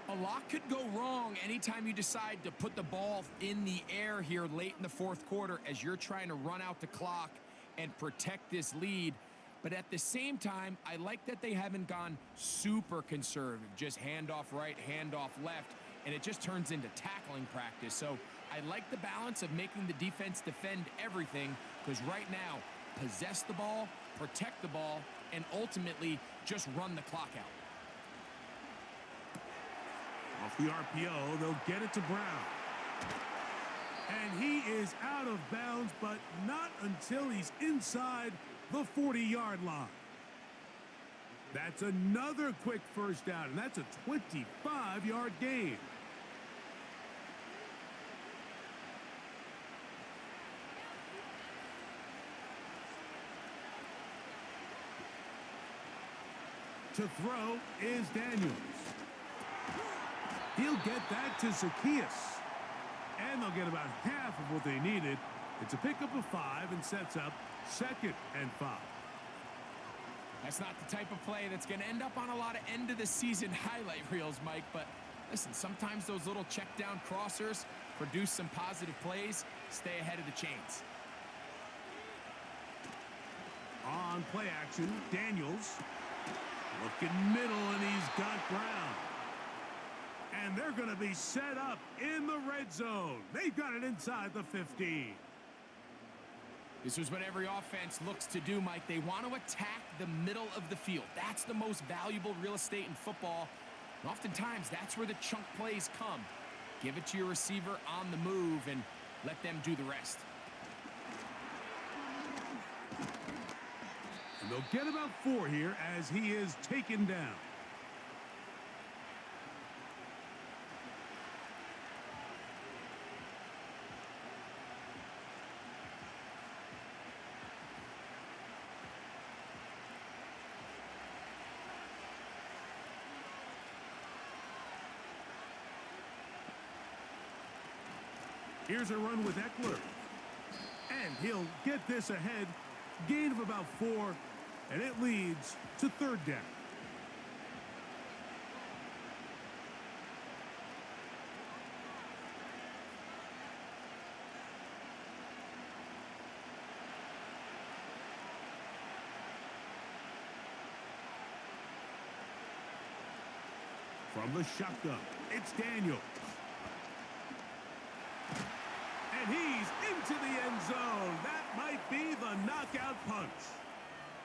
A lot could go wrong anytime you decide to put the ball in the air here late in the fourth quarter as you're trying to run out the clock and protect this lead. But at the same time, I like that they haven't gone super conservative, just handoff right, handoff left, and it just turns into tackling practice. So I like the balance of making the defense defend everything, because right now, possess the ball, protect the ball, and ultimately just run the clock out. Off the RPO, they'll get it to Brown. And he is out of bounds, but not until he's inside the 40-yard line. That's another quick first down, and that's a 25-yard gain. To throw is Daniels. He'll get that to Zacchaeus. And they'll get about half of what they needed. It's a pickup of 5 and sets up 2nd and 5. That's not the type of play that's going to end up on a lot of end-of-the-season highlight reels, Mike. But listen, sometimes those little check-down crossers produce some positive plays. Stay ahead of the chains. On play action, Daniels. Looking middle, and he's got Brown. And they're going to be set up in the red zone. They've got it inside the 15. This is what every offense looks to do, Mike. They want to attack the middle of the field. That's the most valuable real estate in football. And oftentimes, that's where the chunk plays come. Give it to your receiver on the move and let them do the rest. And they'll get about 4 here as he is taken down. Here's a run with Eckler. And he'll get this ahead. Gain of about 4. And it leads to 3rd down. From the shotgun, it's Daniels. And he's into the end zone. That might be the knockout punch.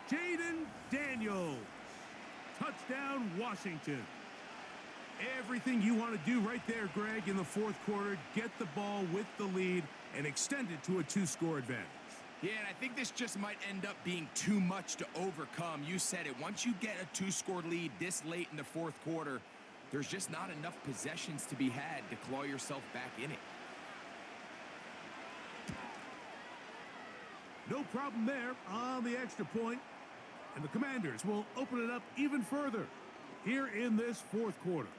Jaden Daniels. Touchdown, Washington. Everything you want to do right there, Greg, in the fourth quarter. Get the ball with the lead and extend it to a 2-score advantage. Yeah, and I think this just might end up being too much to overcome. You said it. Once you get a 2-score lead this late in the fourth quarter, there's just not enough possessions to be had to claw yourself back in it. No problem there on the extra point. And the Commanders will open it up even further here in this fourth quarter.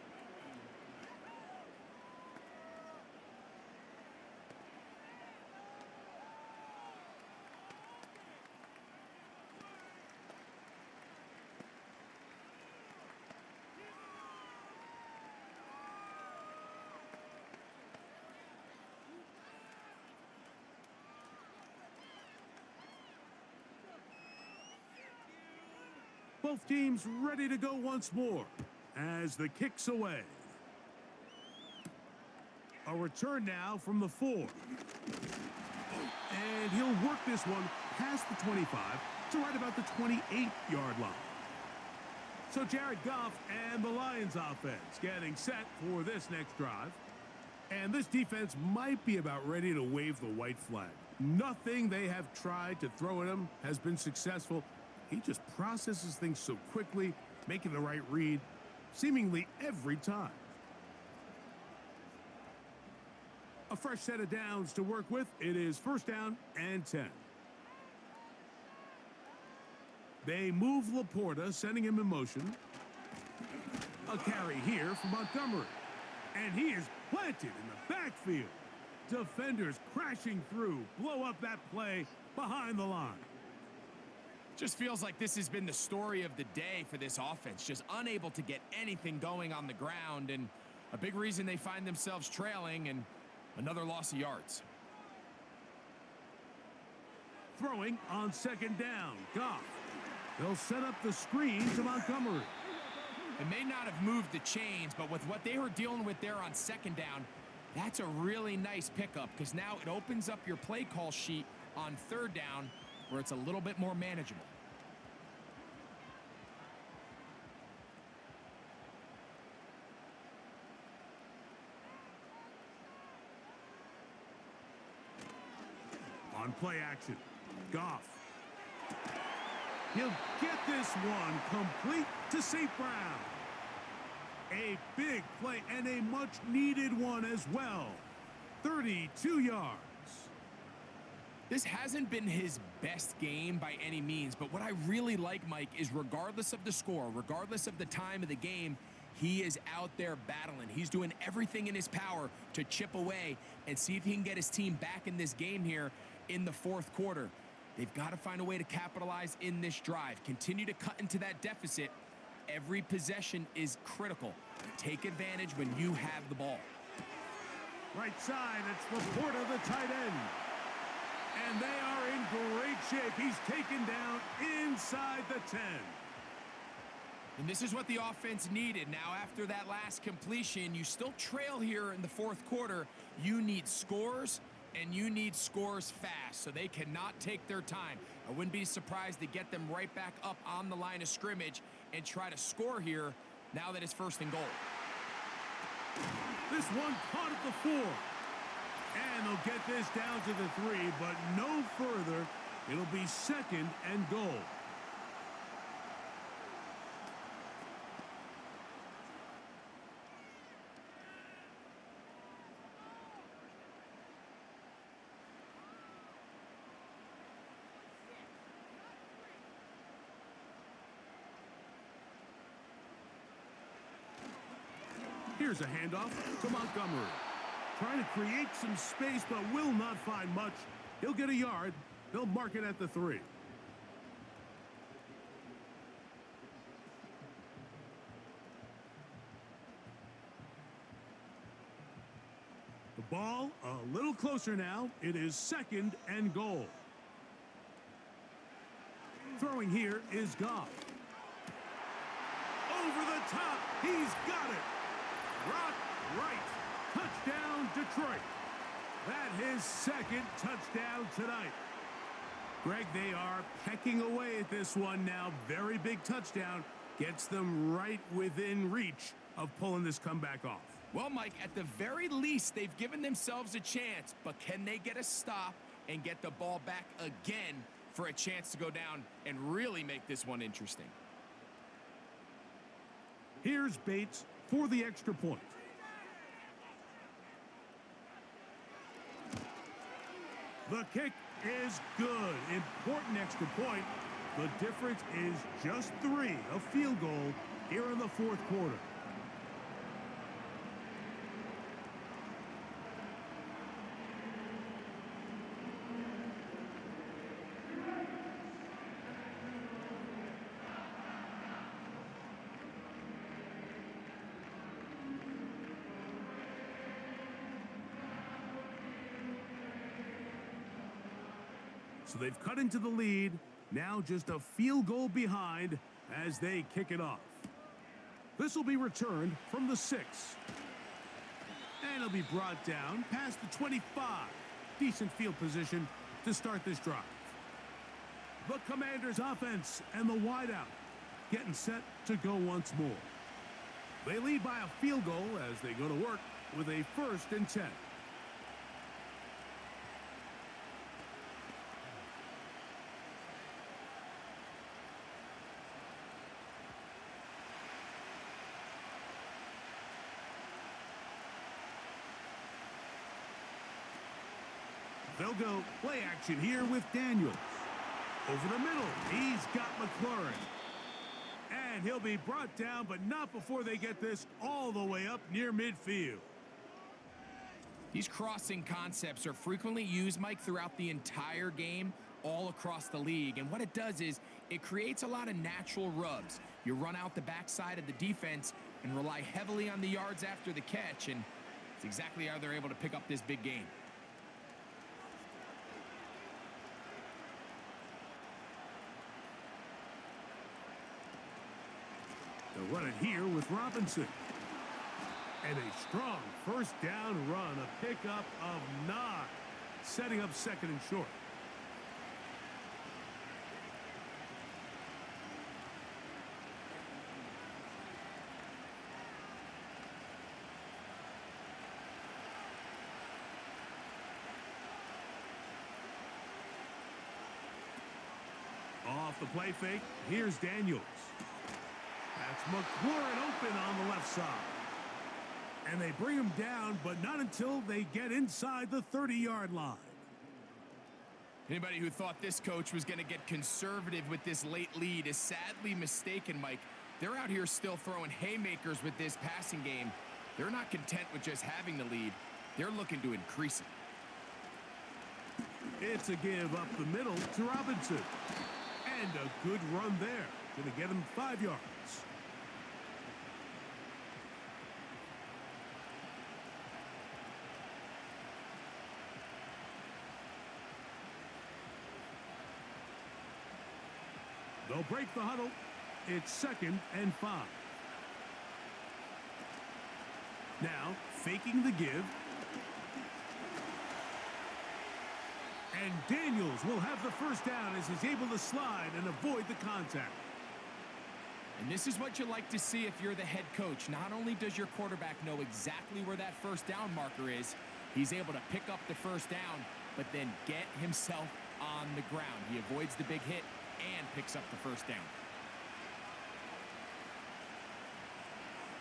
Both teams ready to go once more as the kick's away. A return now from the 4. And he'll work this one past the 25 to right about the 28-yard line. So Jared Goff and the Lions offense getting set for this next drive. And this defense might be about ready to wave the white flag. Nothing they have tried to throw at him has been successful. He just processes things so quickly, making the right read, seemingly every time. A fresh set of downs to work with. It is 1st down and 10. They move Laporta, sending him in motion. A carry here from Montgomery. And he is planted in the backfield. Defenders crashing through, blow up that play behind the line. Just feels like this has been the story of the day for this offense. Just unable to get anything going on the ground. And A big reason they find themselves trailing, and another loss of yards. Throwing on second down, Goff. They'll set up the screen to Montgomery. It may not have moved the chains, but with what they were dealing with there on second down, that's a really nice pickup because now it opens up your play call sheet on third down where it's a little bit more manageable. On play action, Goff. He'll get this one complete to St. Brown. A big play and a much-needed one as well. 32 yards. This hasn't been his best game by any means, but what I really like, Mike, is regardless of the score, regardless of the time of the game, he is out there battling. He's doing everything in his power to chip away and see if he can get his team back in this game here in the fourth quarter. They've got to find a way to capitalize in this drive. Continue to cut into that deficit. Every possession is critical. Take advantage when you have the ball. Right side, it's Laporta, the tight end. And they are in great shape. He's taken down inside the 10. And this is what the offense needed. Now, after that last completion, you still trail here in the fourth quarter. You need scores, and you need scores fast, so they cannot take their time. I wouldn't be surprised to get them right back up on the line of scrimmage and try to score here now that it's first and goal. This one caught at the 4. And they'll get this down to the 3, but no further. It'll be second and goal. Here's a handoff to Montgomery. Trying to create some space, but will not find much. He'll get a yard. They'll mark it at the 3. The ball a little closer now. It is second and goal. Throwing here is Goff. Over the top. He's got it. Rock right. Touchdown, Detroit. That his second touchdown tonight. Greg, they are pecking away at this one now. Very big touchdown. Gets them right within reach of pulling this comeback off. Well, Mike, at the very least, they've given themselves a chance, but can they get a stop and get the ball back again for a chance to go down and really make this one interesting? Here's Bates for the extra point. The kick is good. Important extra point. The difference is just 3, a field goal here in the fourth quarter. So they've cut into the lead. Now just a field goal behind as they kick it off. This will be returned from the 6. And it'll be brought down past the 25. Decent field position to start this drive. The Commanders' offense and the wideout getting set to go once more. They lead by a field goal as they go to work with a 1st and 10. They'll go play action here with Daniels. Over the middle, he's got McLaurin. And he'll be brought down, but not before they get this all the way up near midfield. These crossing concepts are frequently used, Mike, throughout the entire game, all across the league. And what it does is it creates a lot of natural rubs. You run out the backside of the defense, and rely heavily on the yards after the catch, and it's exactly how they're able to pick up this big game. They'll run it here with Robinson. And a strong first down run, a pickup of 9, setting up second and short. Off the play fake, here's Daniels. That's McLaurin open on the left side. And they bring him down, but not until they get inside the 30-yard line. Anybody who thought this coach was going to get conservative with this late lead is sadly mistaken, Mike. They're out here still throwing haymakers with this passing game. They're not content with just having the lead. They're looking to increase it. It's a give up the middle to Robinson. And a good run there. Going to get him 5 yards. They'll break the huddle. It's 2nd and 5. Now, faking the give. And Daniels will have the first down as he's able to slide and avoid the contact. And this is what you like to see if you're the head coach. Not only does your quarterback know exactly where that first down marker is, he's able to pick up the first down, but then get himself on the ground. He avoids the big hit and picks up the first down.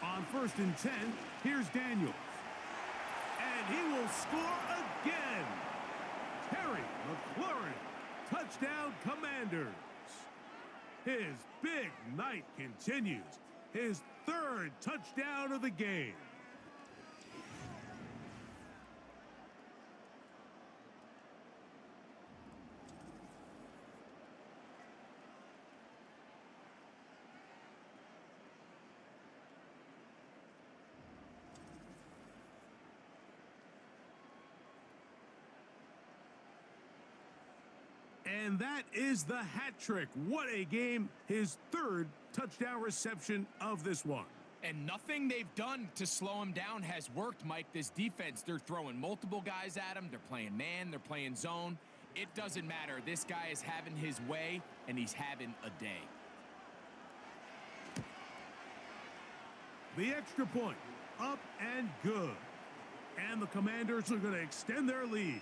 On 1st and 10, here's Daniels. And he will score again. Terry McLaurin, touchdown Commanders. His big night continues. His 3rd touchdown of the game. And that is the hat trick. What a game. His 3rd touchdown reception of this one. And nothing they've done to slow him down has worked, Mike. This defense, they're throwing multiple guys at him. They're playing man. They're playing zone. It doesn't matter. This guy is having his way, and he's having a day. The extra point, up and good. And the Commanders are going to extend their lead.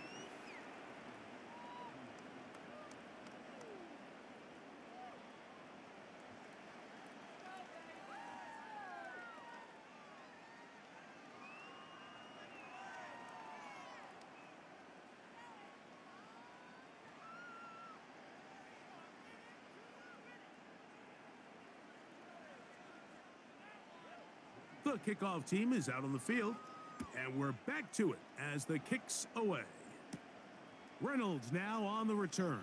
The kickoff team is out on the field, and we're back to it as the kick's away. Reynolds now on the return.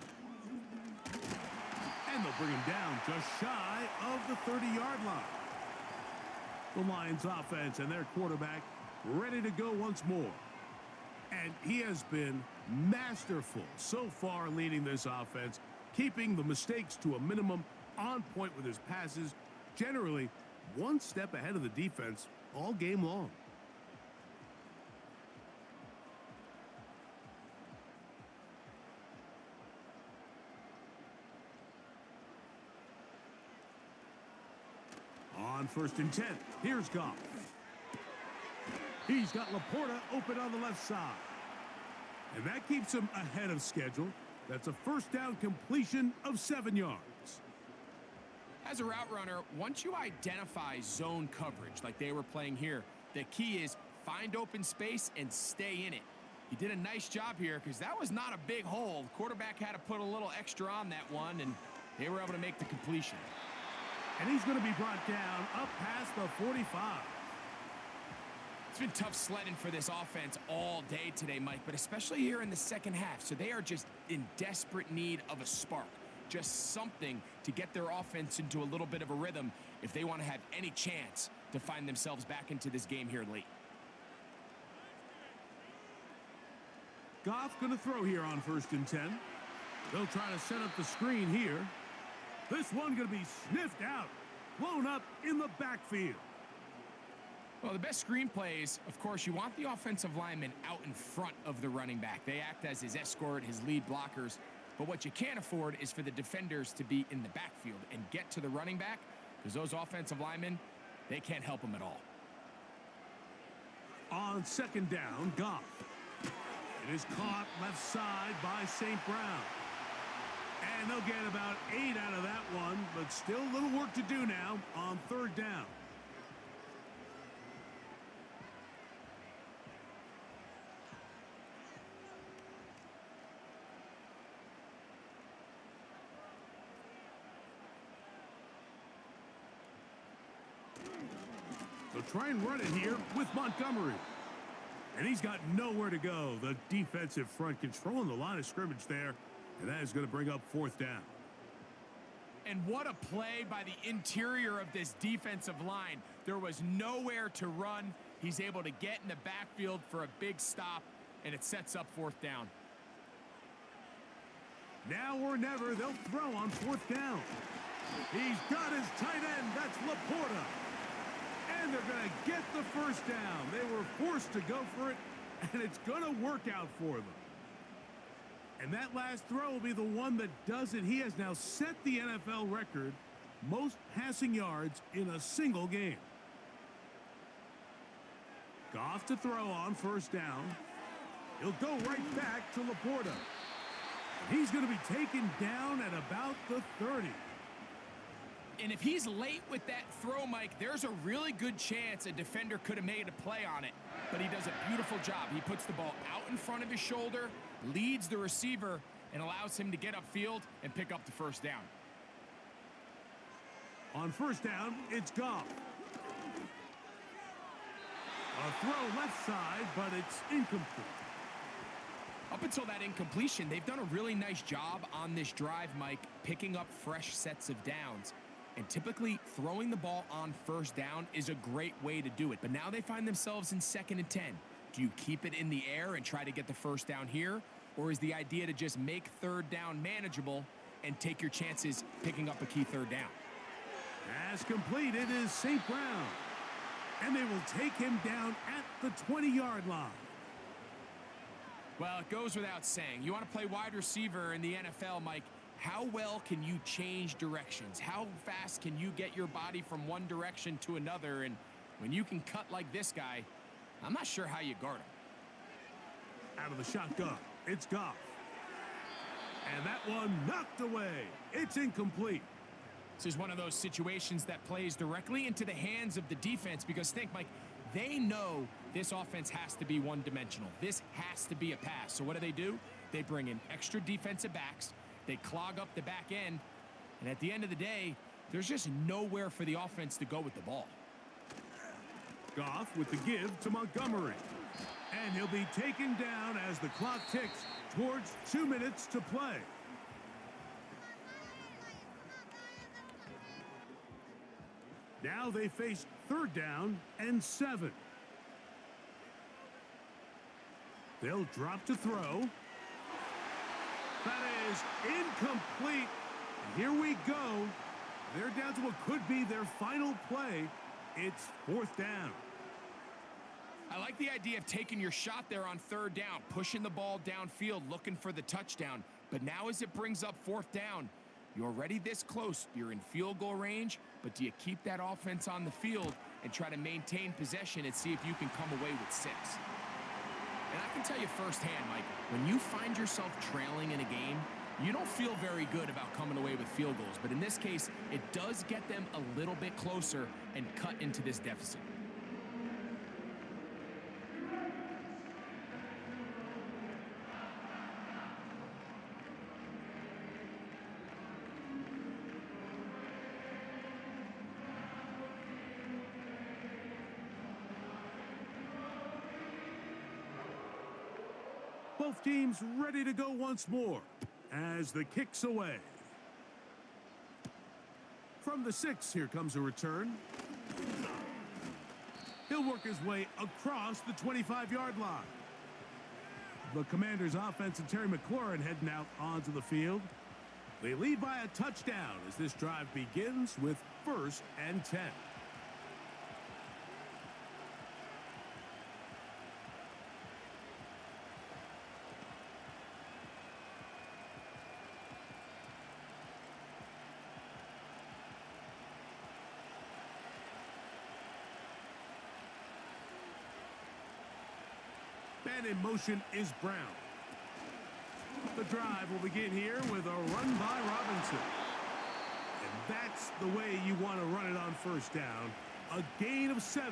And they'll bring him down just shy of the 30-yard line. The Lions offense and their quarterback ready to go once more. And he has been masterful so far leading this offense, keeping the mistakes to a minimum, on point with his passes, generally one step ahead of the defense all game long. On 1st and 10, here's Goff. He's got Laporta open on the left side. And that keeps him ahead of schedule. That's a first down completion of 7 yards. As a route runner, once you identify zone coverage like they were playing here, the key is find open space and stay in it. He did a nice job here because that was not a big hole. The quarterback had to put a little extra on that one, and they were able to make the completion. And he's going to be brought down up past the 45. It's been tough sledding for this offense all day today, Mike, but especially here in the second half. So they are just in desperate need of a spark. Just something to get their offense into a little bit of a rhythm if they want to have any chance to find themselves back into this game here late. Goff going to throw here on 1st and 10. They'll try to set up the screen here. This one going to be sniffed out, blown up in the backfield. Well, the best screen plays, of course, you want the offensive lineman out in front of the running back. They act as his escort, his lead blockers. But what you can't afford is for the defenders to be in the backfield and get to the running back, because those offensive linemen, they can't help him at all. On 2nd down, Goff. It is caught left side by St. Brown. And they'll get about 8 out of that one, but still a little work to do now on 3rd down. So try and run it here with Montgomery. And he's got nowhere to go. The defensive front controlling the line of scrimmage there. And that is going to bring up 4th down. And what a play by the interior of this defensive line. There was nowhere to run. He's able to get in the backfield for a big stop, and it sets up 4th down. Now or never, they'll throw on 4th down. He's got his tight end. That's Laporta. And they're going to get the 1st down. They were forced to go for it, and it's going to work out for them. And that last throw will be the one that does it. He has now set the NFL record, most passing yards in a single game. Goff to throw on 1st down. He'll go right back to Laporta. He's going to be taken down at about the 30. And if he's late with that throw, Mike, there's a really good chance a defender could have made a play on it. But he does a beautiful job. He puts the ball out in front of his shoulder, leads the receiver, and allows him to get upfield and pick up the 1st down. On 1st down, it's Goff. A throw left side, but it's incomplete. Up until that incompletion, they've done a really nice job on this drive, Mike, picking up fresh sets of downs. And typically, throwing the ball on 1st down is a great way to do it. But now they find themselves in 2nd and 10. Do you keep it in the air and try to get the 1st down here? Or is the idea to just make 3rd down manageable and take your chances picking up a key 3rd down? Pass complete. It is St. Brown. And they will take him down at the 20-yard line. Well, it goes without saying. You want to play wide receiver in the NFL, Mike. How well can you change directions? How fast can you get your body from one direction to another? And when you can cut like this guy, I'm not sure how you guard him. Out of the shotgun, it's Goff. And that one knocked away. It's incomplete. This is one of those situations that plays directly into the hands of the defense because think, Mike, they know this offense has to be one-dimensional. This has to be a pass. So what do? They bring in extra defensive backs. They clog up the back end. And at the end of the day, there's just nowhere for the offense to go with the ball. Goff with the give to Montgomery. And he'll be taken down as the clock ticks towards 2 minutes to play. Now they face 3rd down and 7. They'll drop to throw. That is incomplete. And here we go. They're down to what could be their final play. It's 4th down. I like the idea of taking your shot there on 3rd down, pushing the ball downfield, looking for the touchdown. But now as it brings up 4th down, you're already this close. You're in field goal range, but do you keep that offense on the field and try to maintain possession and see if you can come away with 6? And I can tell you firsthand, Mike, when you find yourself trailing in a game, you don't feel very good about coming away with field goals. But in this case, it does get them a little bit closer and cut into this deficit. Both teams ready to go once more as the kick's away. From the 6, here comes a return. He'll work his way across the 25-yard line. The Commanders' offense and Terry McLaurin heading out onto the field. They lead by a touchdown as this drive begins with 1st and 10. And in motion is Brown. The drive will begin here with a run by Robinson. And that's the way you want to run it on 1st down. A gain of 7.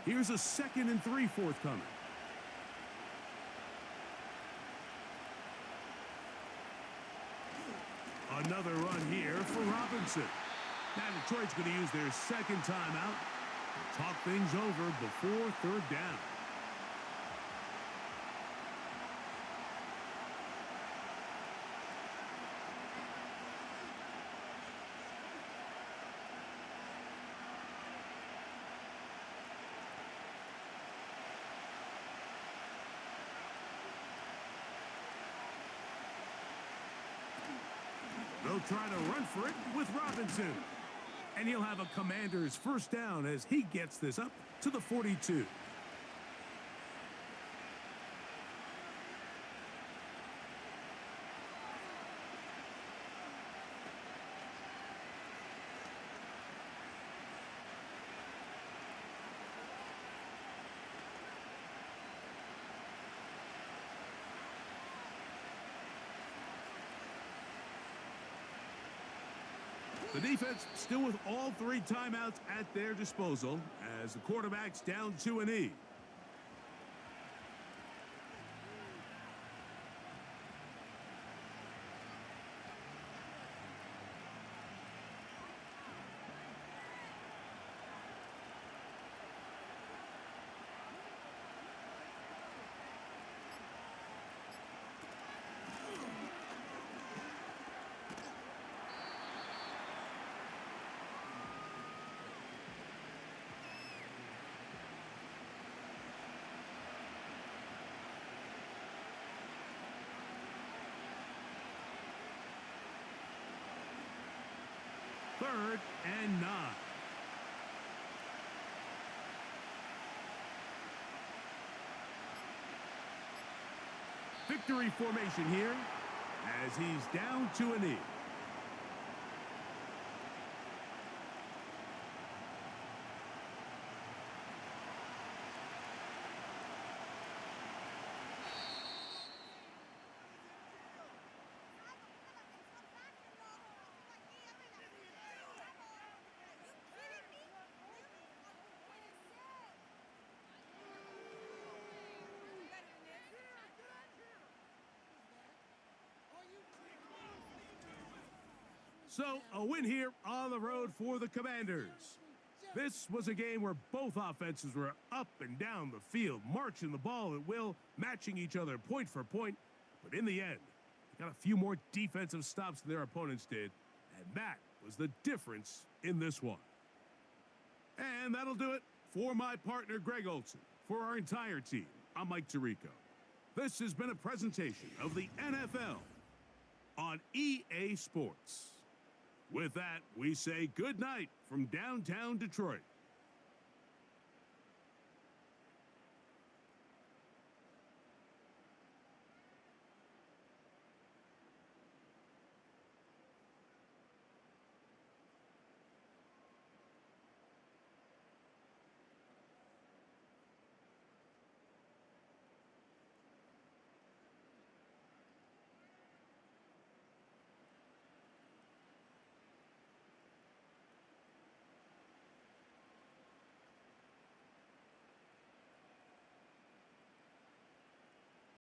Here's a 2nd and 3 forthcoming. Another run here for Robinson. Now Detroit's going to use their 2nd timeout to talk things over before 3rd down. They'll try to run for it with Robinson. And he'll have a Commander's 1st down as he gets this up to the 42. The defense still with all 3 timeouts at their disposal as the quarterback's down to a knee. Third and 9. Victory formation here as he's down to a knee. So, a win here on the road for the Commanders. This was a game where both offenses were up and down the field, marching the ball at will, matching each other point for point. But in the end, they got a few more defensive stops than their opponents did, and that was the difference in this one. And that'll do it for my partner, Greg Olson. For our entire team, I'm Mike Tirico. This has been a presentation of the NFL on EA Sports. With that, we say good night from downtown Detroit.